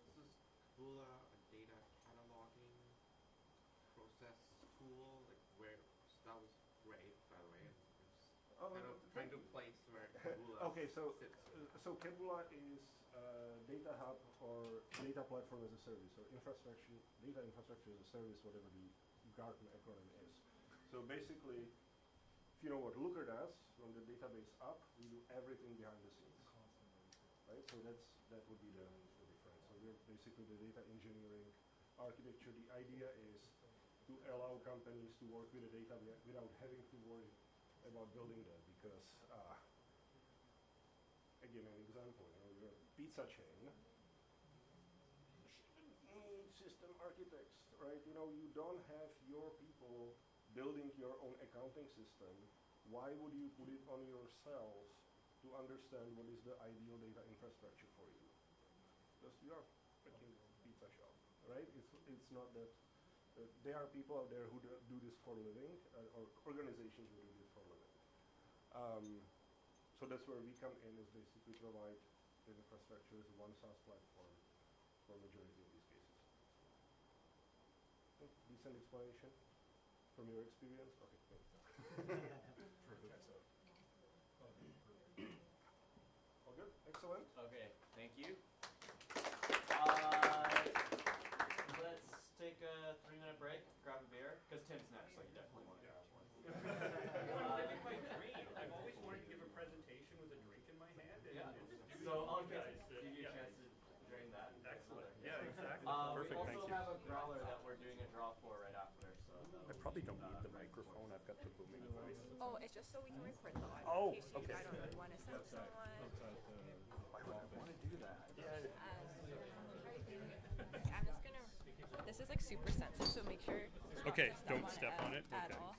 This is Keboola, a data cataloging process tool, like where, so that was great, by the way. I'm just trying to place where Keboola Okay, so sits. So Keboola is data hub or data platform as a service, or infrastructure, data infrastructure as a service, whatever the Gartner acronym is. So basically, if you know what Looker does, from the database up, we do everything behind the scenes. Right? So that would be the difference. So we're basically the data engineering architecture. The idea is to allow companies to work with the data without having to worry about building that, because again, an example, you're a pizza chain, need system architects, right? You don't have your people building your own accounting system. Why would you put it on yourselves to understand what is the ideal data infrastructure for you? Because you are freaking pizza shop, right? It's not that there are people out there who do this for a living, or organizations who do this for a living. So that's where we come in, is basically provide the infrastructure as one SaaS platform for majority of these cases. Decent explanation from your experience? Okay, thanks. All good? Excellent. Okay, thank you. Let's take a 3-minute break, grab a beer, because Tim's next, so you definitely want to grab one. Living my dream. I've always wanted to give a presentation with a drink in my hand. And Yeah. it's So I'll you give you a chance to drain that. Excellent. Yeah, exactly. We also have a growler that we're doing a draw for right after. So I probably don't need the microphone. I've got the booming voice. Oh, it's just so we can record the audio. Oh, in case okay. I don't really want to send someone. Why would I want to do that? I'm just gonna. This is like super sensitive, so make sure. not Okay, to don't step on it? at Okay. all.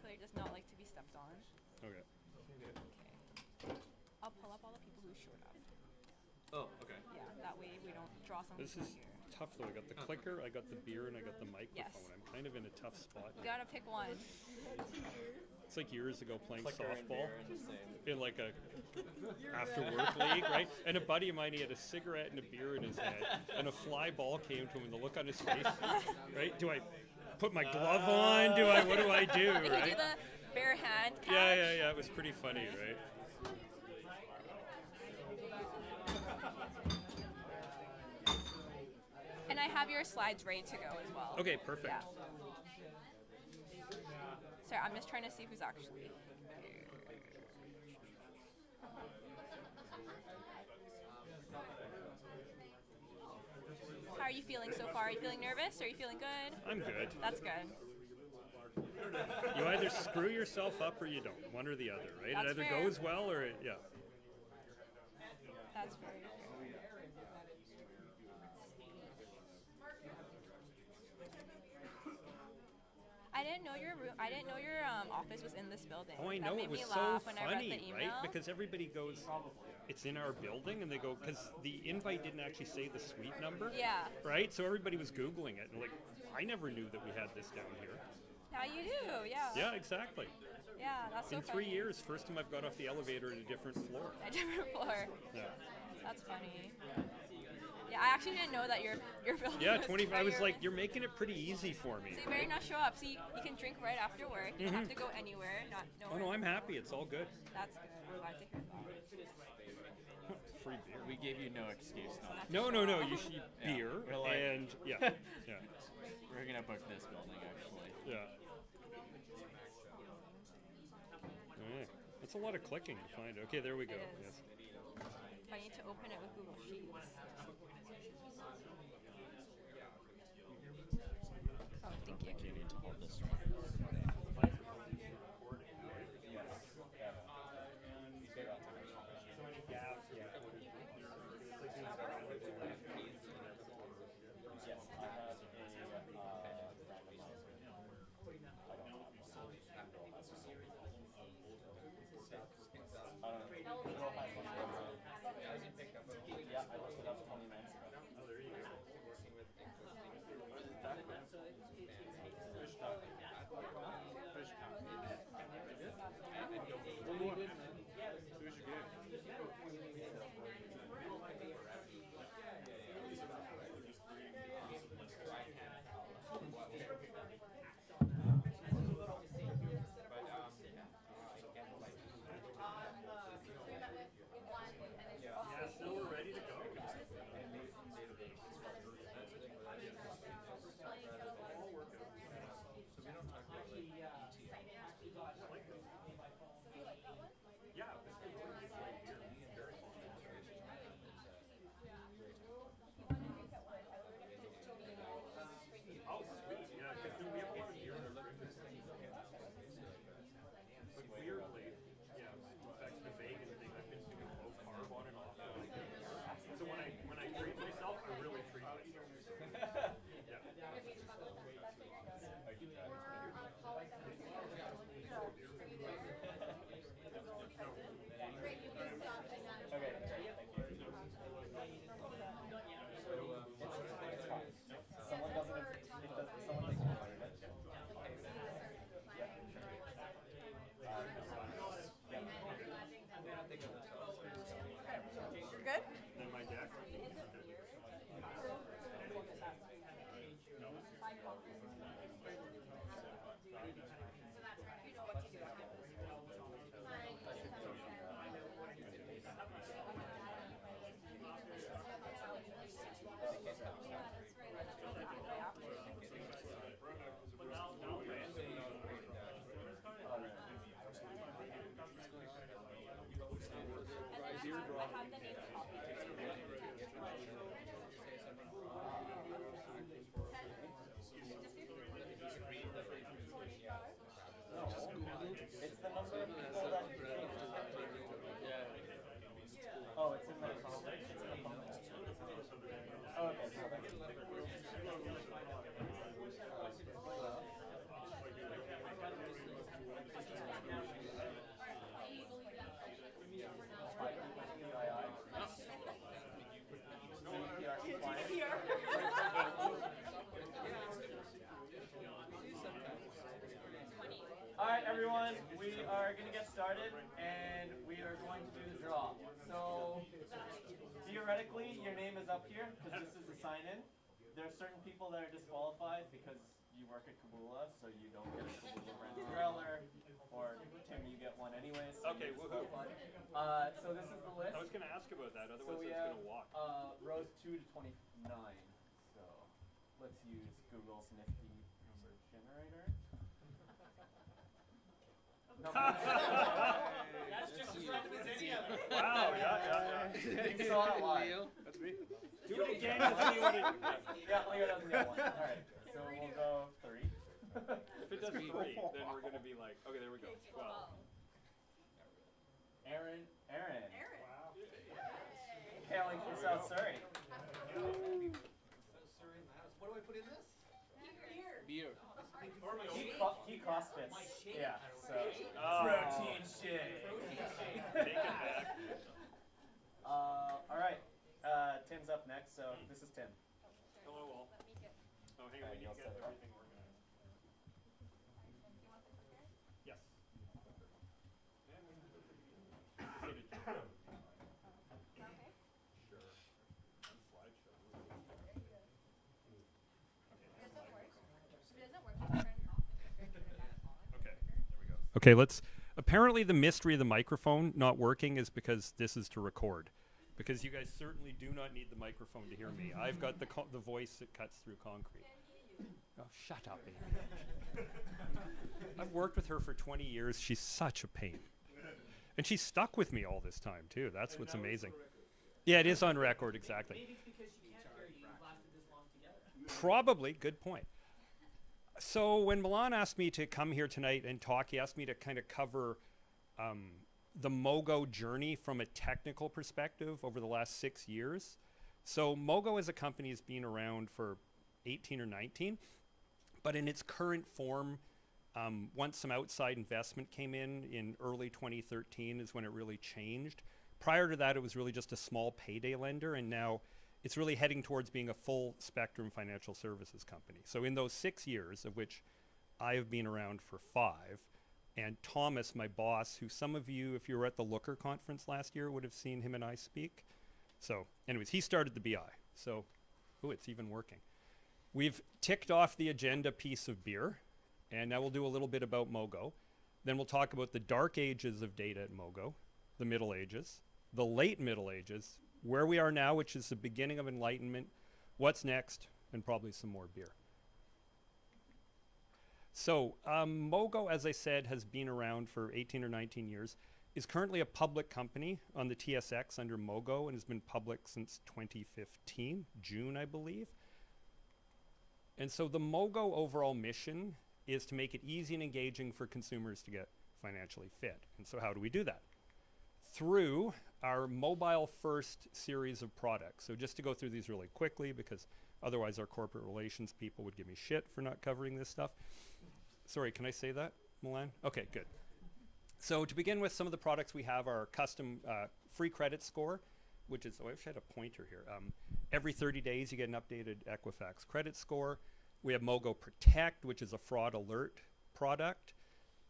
Claire does not like to be stepped on. Okay. Okay. I'll pull up all the people who showed up. Oh, okay. Yeah, that way we don't draw someone This who's is not here. tough though. I got the clicker, I got the beer, and I got the microphone. Yes. I'm kind of in a tough spot. You gotta pick one. It's like years ago playing Clicker and softball beer and the same. in like a after work league, right? And a buddy of mine, he had a cigarette and a beer in his hand, and a fly ball came to him, and the look on his face, right? Do I put my glove on? What do I do, Did you do right? the bare hand catch? Yeah. It was pretty funny, right? And I have your slides ready to go as well. Okay, perfect. Yeah. Sorry, I'm just trying to see who's actually here. How are you feeling so far? Are you feeling nervous? Are you feeling good? I'm good. That's good. You either screw yourself up or you don't. One or the other, right? That's It either fair. goes well or yeah. That's very fair. I didn't know your office was in this building. Oh, I That know, made it was me so laugh when I read funny, the email. right? Because everybody goes, it's in our building, and they go, because the invite didn't actually say the suite number. Yeah. Right? So everybody was Googling it, and like, I never knew that we had this down here. Now you do, yeah. Yeah, exactly. Yeah, that's so In funny. 3 years, first time I've got off the elevator at a different floor. A different floor. Yeah. That's funny. Yeah, I actually didn't know that your building Yeah, was 25. I where was you're- like, you're making it pretty easy for me. So you better not show up. So you can drink right after work. You don't have to go anywhere. Not Oh nowhere. no, I'm happy. It's all good. That's good. I'm glad to hear that. Free beer. We gave you no excuse not to. No. You should beer We're like- and yeah. We're gonna book this building actually. Yeah. Yeah. That's a lot of clicking to find. Okay, there we go. It is. Yes. I need to open it with Google Sheets. Oh, thank you. You need to hold this one. have the name copied. It's the number of people that Oh, it's in the comments? It's in the comments. Oh, okay, All right, everyone, we are going to get started, and we are going to do the draw. So, theoretically, your name is up here, because this is the sign-in. There are certain people that are disqualified because you work at Keboola, so you don't get a Keboola brand trailer, or Tim, you get one anyways. So Okay, woohoo. So this is the list. I was going to ask about that, So otherwise we I was have going to walk. rows 2 to 29. So let's use Google's nifty number generator. That's just as random as any other. Wow, yeah. You saw it live. That's me. Do it again and see what it... Yeah, Leo doesn't get one. All right, so we'll go 3. If it does 3, then we're going to be like, okay, there we go. 12. Aaron. Hailing from South Surrey. What do I put in this? Beer. He CrossFits. Yeah, so Oh. protein shake. Take it back. All right, Tim's up next. So this is Tim. Hello, all. Oh, hang on, we need to get everything organized. Yes. Okay, let's. Apparently, the mystery of the microphone not working is because this is to record. Because you guys certainly do not need the microphone to hear me. I've got the voice that cuts through concrete. Oh, shut up, Amy. I've worked with her for 20 years. She's such a pain. And she's stuck with me all this time, too. That's what's amazing. Yeah, it is on record, exactly. Maybe it's because she can't hear you. You've lasted this long together. Probably. Good point. So when Milan asked me to come here tonight and talk, he asked me to kind of cover the Mogo journey from a technical perspective over the last 6 years. So Mogo as a company has been around for 18 or 19, but in its current form, once some outside investment came in early 2013 is when it really changed. Prior to that, it was really just a small payday lender, and now it's really heading towards being a full spectrum financial services company. So in those 6 years, of which I have been around for 5, and Thomas, my boss, who some of you, if you were at the Looker conference last year, would have seen him and I speak. So anyways, he started the BI. So, it's even working. We've ticked off the agenda piece of beer, and now we'll do a little bit about Mogo. Then we'll talk about the dark ages of data at Mogo, the Middle Ages, the late Middle Ages, where we are now, which is the beginning of enlightenment, what's next, and probably some more beer. So Mogo, as I said, has been around for 18 or 19 years, is currently a public company on the TSX under Mogo, and has been public since 2015, June, I believe. And so the Mogo overall mission is to make it easy and engaging for consumers to get financially fit. And so how do we do that? Through our mobile first series of products. So just to go through these really quickly, because otherwise our corporate relations people would give me shit for not covering this stuff. Sorry, can I say that, Milan? Okay, good. So to begin with, some of the products we have are custom free credit score, which is, oh, I wish I had a pointer here. Every 30 days you get an updated Equifax credit score. We have Mogo Protect, which is a fraud alert product.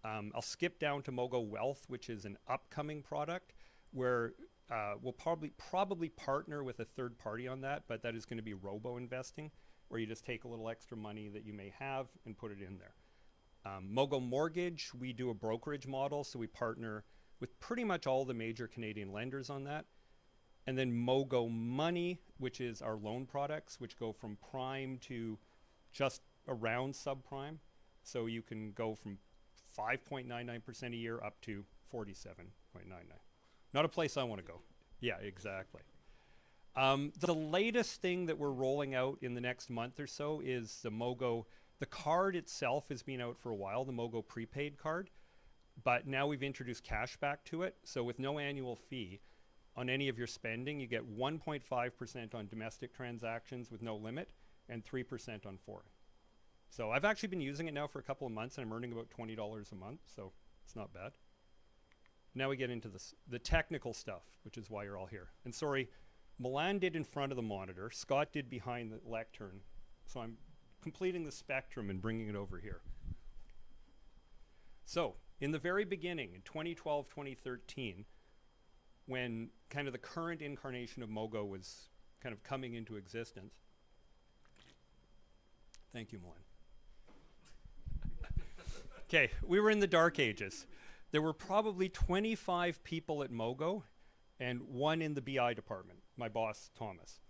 I'll skip down to Mogo Wealth, which is an upcoming product where we'll probably partner with a third party on that, but that is going to be robo-investing, where you just take a little extra money that you may have and put it in there. Mogo Mortgage, we do a brokerage model, so we partner with pretty much all the major Canadian lenders on that. And then Mogo Money, which is our loan products, which go from prime to just around subprime. So you can go from 5.99% a year up to 47.99. Not a place I want to go. Yeah, exactly. The latest thing that we're rolling out in the next month or so is the Mogo. The card itself has been out for a while, the Mogo prepaid card, but now we've introduced cashback to it. So with no annual fee on any of your spending, you get 1.5% on domestic transactions with no limit and 3% on foreign. So I've actually been using it now for a couple of months and I'm earning about $20 a month, so it's not bad. Now we get into the technical stuff, which is why you're all here. And sorry, Milan did in front of the monitor, Scott did behind the lectern, so I'm completing the spectrum and bringing it over here. So, in the very beginning, in 2012, 2013, when kind of the current incarnation of Mogo was kind of coming into existence. Thank you, Milan. Okay, we were in the dark ages. There were probably 25 people at Mogo and 1 in the BI department, my boss, Thomas.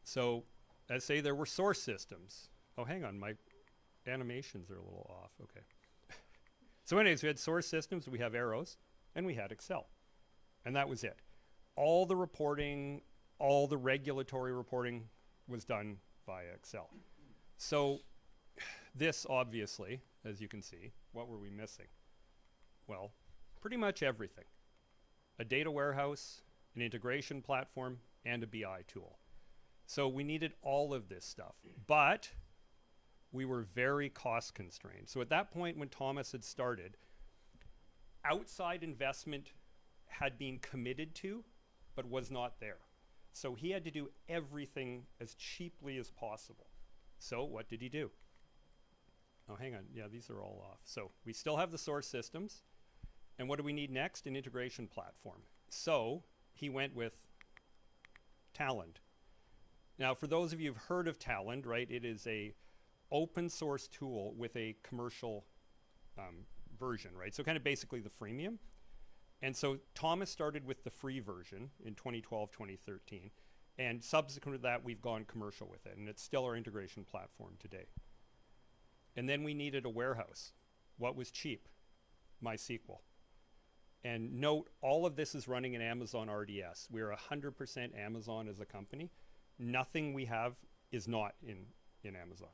So, as say, there were source systems. Oh, hang on, my animations are a little off, okay. So anyways, we had source systems, we have arrows, and we had Excel. And that was it. All the reporting, all the regulatory reporting was done via Excel. So this, obviously, as you can see, what were we missing? Well, pretty much everything. A data warehouse, an integration platform, and a BI tool. So we needed all of this stuff, but we were very cost constrained. So at that point when Thomas had started, outside investment had been committed to, but was not there. So he had to do everything as cheaply as possible. So what did he do? Oh, hang on, yeah, these are all off. So we still have the source systems. And what do we need next? An integration platform. So he went with Talend. Now, for those of you who've heard of Talend, right, it is a open source tool with a commercial version, right? So kind of basically the freemium. And so Thomas started with the free version in 2012, 2013. And subsequent to that, we've gone commercial with it. And it's still our integration platform today. And then we needed a warehouse. What was cheap? MySQL. And note, all of this is running in Amazon RDS. We're 100% Amazon as a company. Nothing we have is not in Amazon.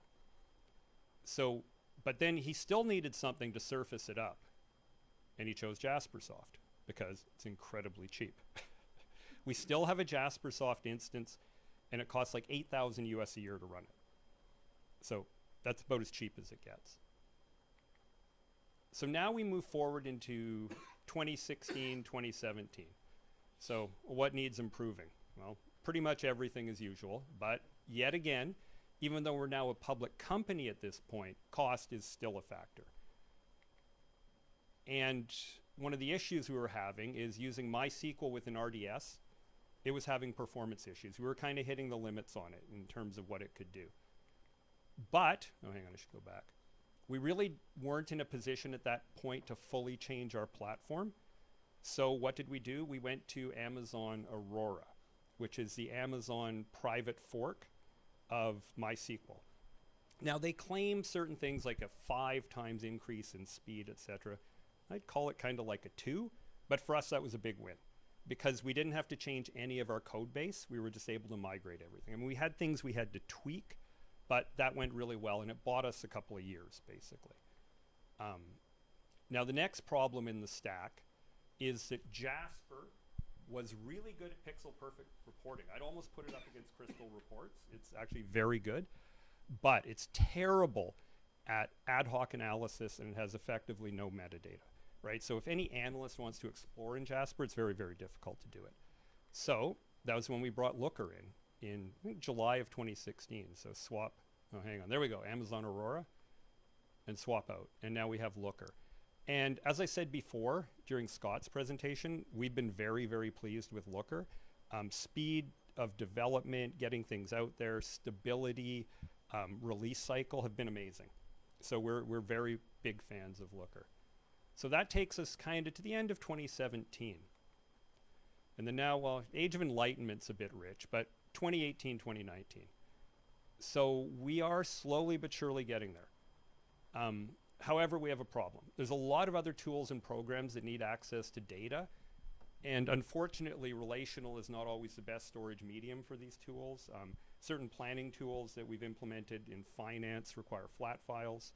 So, but then he still needed something to surface it up. And he chose Jaspersoft because it's incredibly cheap. We still have a Jaspersoft instance and it costs like 8,000 US a year to run it. So that's about as cheap as it gets. So now we move forward into 2016, 2017. So what needs improving? Well, pretty much everything as usual, but yet again, even though we're now a public company at this point, cost is still a factor. And one of the issues we were having is using MySQL within RDS, it was having performance issues. We were kind of hitting the limits on it in terms of what it could do. But, oh, hang on, I should go back. We really weren't in a position at that point to fully change our platform. So what did we do? We went to Amazon Aurora, which is the Amazon private fork of MySQL. Now they claim certain things like a 5 times increase in speed, etc. I'd call it kind of like a 2, but for us that was a big win because we didn't have to change any of our code base. We were just able to migrate everything. I mean, we had things we had to tweak, but that went really well and it bought us a couple of years basically. Now the next problem in the stack is that Jasper was really good at pixel perfect reporting. I'd almost put it up against Crystal Reports. It's actually very good, but it's terrible at ad hoc analysis and it has effectively no metadata, right? So if any analyst wants to explore in Jasper, it's very, very difficult to do it. So that was when we brought Looker in I think July of 2016. So swap, oh, hang on, there we go, Amazon Aurora and swap out. And now we have Looker. And as I said before, during Scott's presentation, we've been very, very pleased with Looker. Speed of development, getting things out there, stability, release cycle have been amazing. So we're very big fans of Looker. So that takes us kind of to the end of 2017. And then now, well, Age of Enlightenment's a bit rich, but 2018, 2019. So we are slowly but surely getting there. However, we have a problem. There's a lot of other tools and programs that need access to data, And unfortunately, relational is not always the best storage medium for these tools. Certain planning tools that we've implemented in finance require flat files.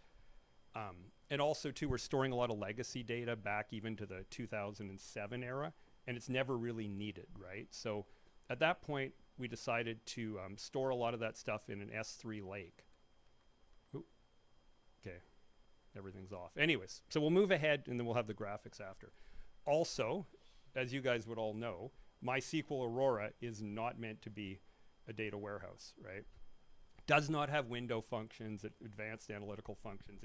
And also, too, we're storing a lot of legacy data back even to the 2007 era, and it's never really needed, right? So at that point, we decided to store a lot of that stuff in an S3 lake. Ooh. Okay, everything's off. Anyways, so we'll move ahead, and then we'll have the graphics after. Also, as you guys would all know, MySQL Aurora is not meant to be a data warehouse, right? Does not have window functions, advanced analytical functions.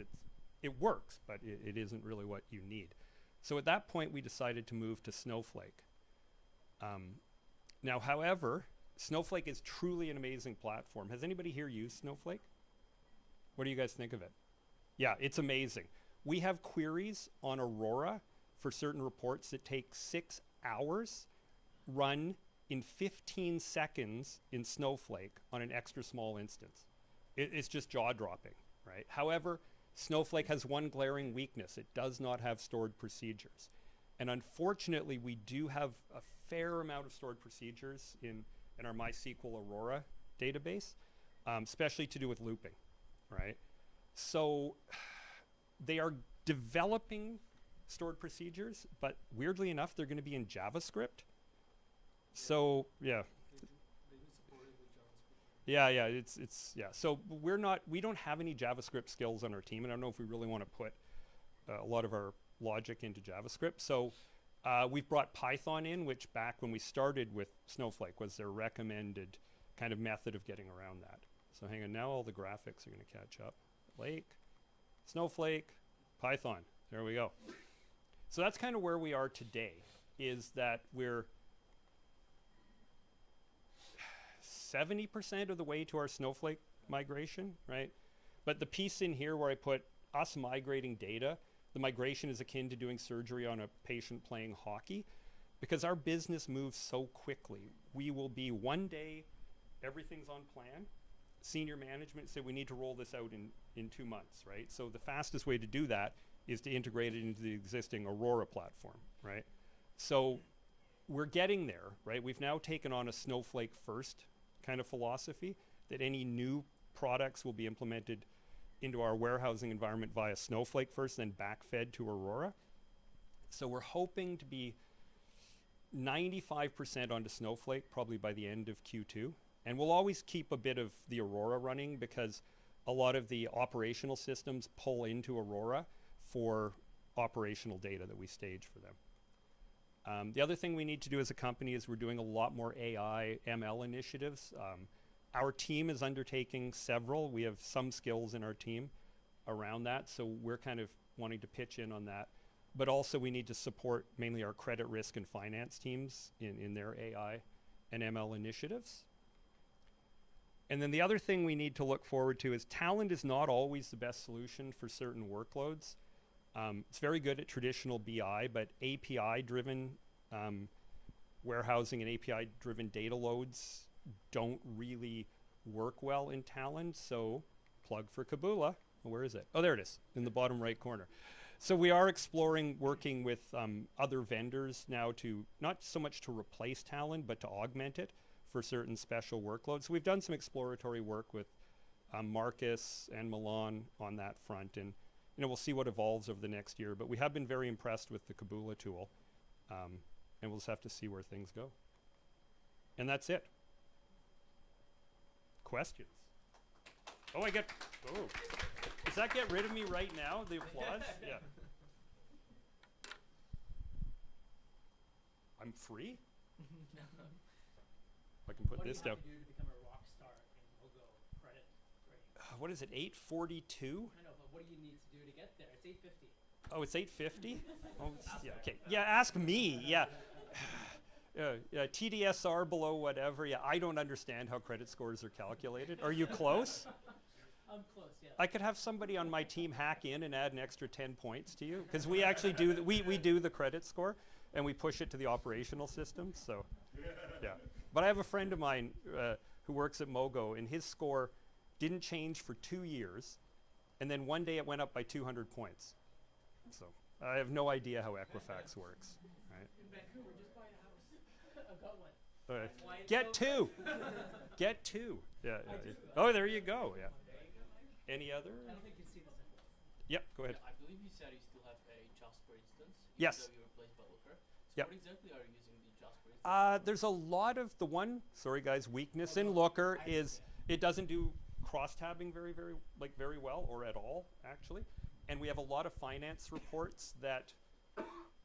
It works, but it isn't really what you need. So at that point, we decided to move to Snowflake. Now, however, Snowflake is truly an amazing platform. Has anybody here used Snowflake? What do you guys think of it? Yeah, it's amazing. We have queries on Aurora for certain reports that take 6 hours, run in 15 seconds in Snowflake on an extra small instance. It's just jaw-dropping, right? However, Snowflake has one glaring weakness. It does not have stored procedures. And unfortunately, we do have a fair amount of stored procedures in our MySQL Aurora database, especially to do with looping, right? So they are developing stored procedures, but weirdly enough, they're going to be in JavaScript. So yeah. Yeah, yeah. So we don't have any JavaScript skills on our team, and I don't know if we really want to put a lot of our logic into JavaScript. So we've brought Python in, which back when we started with Snowflake was their recommended kind of method of getting around that. So hang on, now all the graphics are going to catch up. Lake, Snowflake, Python. There we go. So that's kind of where we are today, is that we're 70% of the way to our Snowflake migration, right? But the piece in here where I put us migrating data, the migration is akin to doing surgery on a patient playing hockey, because our business moves so quickly. We will be one day, everything's on plan. Senior management said we need to roll this out in 2 months, right? So the fastest way to do that is to integrate it into the existing Aurora platform, right? So we're getting there, right? We've now taken on a Snowflake first kind of philosophy, that any new products will be implemented into our warehousing environment via Snowflake first, then backfed to Aurora. So we're hoping to be 95% onto Snowflake probably by the end of Q2. And we'll always keep a bit of the Aurora running because a lot of the operational systems pull into Aurora for operational data that we stage for them. The other thing we need to do as a company is we're doing a lot more AI, ML initiatives. Our team is undertaking several. We have some skills in our team around that, so we're kind of wanting to pitch in on that. But also we need to support mainly our credit risk and finance teams in their AI and ML initiatives. And then the other thing we need to look forward to is talent is not always the best solution for certain workloads. It's very good at traditional BI, but API-driven warehousing and API-driven data loads don't really work well in Talend. So plug for Keboola. Where is it? Oh, there it is, in the bottom right corner. So we are exploring working with other vendors now to, not so much to replace Talend, but to augment it for certain special workloads. So we've done some exploratory work with Marcus and Milan on that front, and we'll see what evolves over the next year. But we have been very impressed with the Keboola tool, and we'll just have to see where things go. And that's it. Questions? Oh, I get. Oh, does that get rid of me right now? The applause? Yeah. I'm free. I can put this down. What do you have to do to become a rock star in logo credit rating? What is it? 842? I know, but what do you need to do to get there? It's 850. Oh, it's 850? Oh, yeah, okay. Yeah, ask me. Yeah. TDSR below whatever. Yeah, I don't understand how credit scores are calculated. Are you close? I'm close, yeah. I could have somebody on my team hack in and add an extra 10 points to you, because we actually do we do the credit score and we push it to the operational system. So, yeah. But I have a friend of mine who works at Mogo, and his score didn't change for 2 years, and then one day it went up by 200 points. So I have no idea how Equifax works. Right? In Vancouver, just buy a I've got one. All right. Why it's Get so two. Get two. Yeah, yeah, yeah. Oh, there you go. Yeah. Any other? I don't think you can see this. Yep. Go ahead. I believe you said you still have a Jasper instance. Yes. Even though you replaced by Looker. So Yep. what exactly are you using the Jasper instance? There's a lot of the one. Sorry, guys. Weakness in Looker is it doesn't do cross-tabbing very well or at all, actually. And we have a lot of finance reports that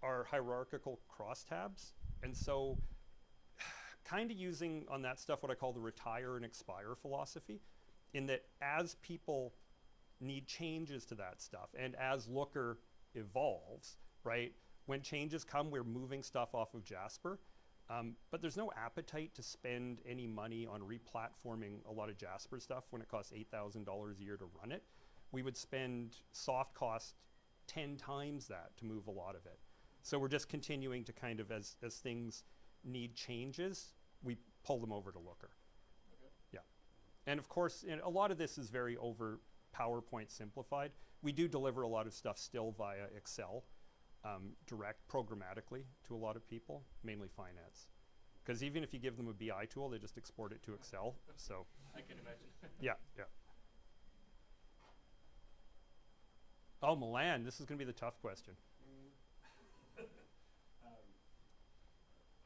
are hierarchical crosstabs, and so kind of using on that stuff what I call the retire and expire philosophy, in that as people need changes to that stuff and as Looker evolves, right, when changes come, we're moving stuff off of Jasper, but there's no appetite to spend any money on replatforming a lot of Jasper stuff when it costs $8,000 a year to run it. We would spend soft cost 10 times that to move a lot of it. So we're just continuing to kind of, as things need changes, we pull them over to Looker. Okay. Yeah. And of course, a lot of this is very over PowerPoint simplified. We do deliver a lot of stuff still via Excel, direct programmatically to a lot of people, mainly finance. Because even if you give them a BI tool, they just export it to Excel. So I can imagine. yeah, yeah. Oh, Milan, this is going to be the tough question.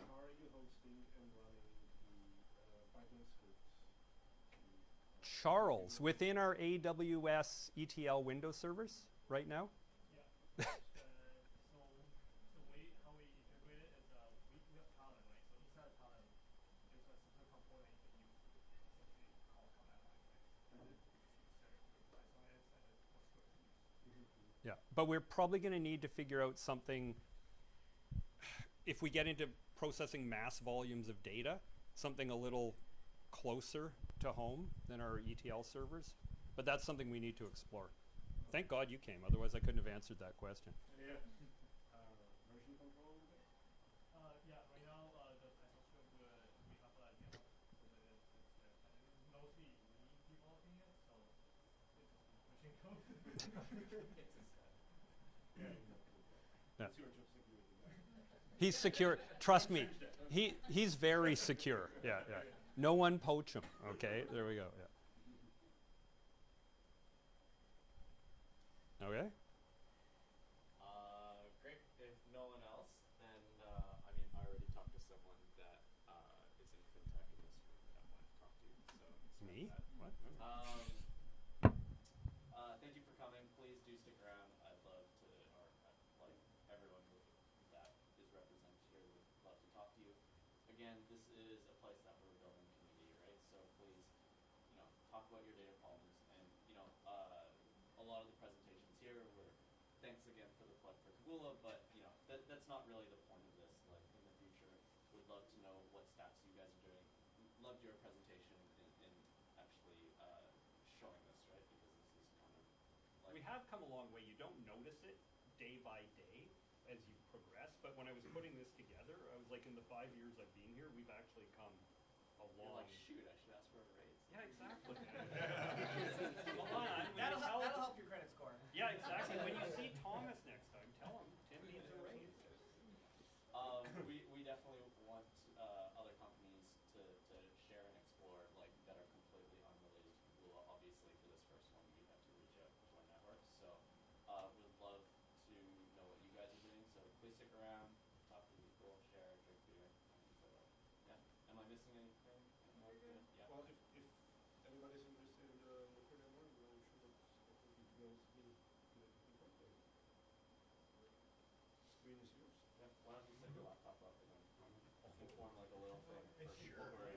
How are you hosting and running the Python scripts? Charles, within our AWS ETL Windows servers right now? So the way how we integrate it is we have Talon, right? So inside of Talon, there's a specific component that you essentially call command line, right? Yeah, but we're probably going to need to figure out something, if we get into processing mass volumes of data, something a little closer to home than our ETL servers. But that's something we need to explore. Thank God you came, otherwise I couldn't have answered that question. Yeah. Version control? Yeah, right now the Python script we have GitHub, so that it's mostly me developing it, so it's just pushing code. It's inside. Yeah. Yeah. It's your job security. He's secure. Trust me. He's very secure. Yeah, yeah. No one poach him. Okay, there we go. Yeah. Okay. Great. If no one else, then I mean, I already talked to someone that is in fintech in this room that I wanted to talk to. So Me? that. What? Thank you for coming. Please do stick around. I'd love to, or like everyone that is represented here would love to talk to you. Again, this is a place that we're building community, right? So please, talk about your data problems, and a lot of the presentations here were thanks again for the plug for Keboola, but that's not really the point of this. Like in the future, would love to know what stats you guys are doing. Loved your presentation in actually showing this, right? Because this is kind of like We have come a long way. You don't notice it day by day as you progress, but when I was putting this together, I was like, in the 5 years I've been here, we've actually come a you're long. like, shoot, I should ask for a raise. Yeah, exactly. Milan, when you tell- That'll help your credit score. Yeah, exactly. When you see Thomas next time, tell him Tim needs a raise. We definitely want other companies to share and explore that are completely unrelated to Keboola. Obviously, for this first one, we had to reach out to our network. So we'd love to know what you guys are doing. So please stick around, talk to people, share, drink beer. Yeah. Am I missing anything? Yeah. Well, if anybody's interested in the Looker network, we'll shoot it. I think if you guys need incorporate. Screen is yours. Yeah. Why don't you set your laptop up and then form like a little thing for people who are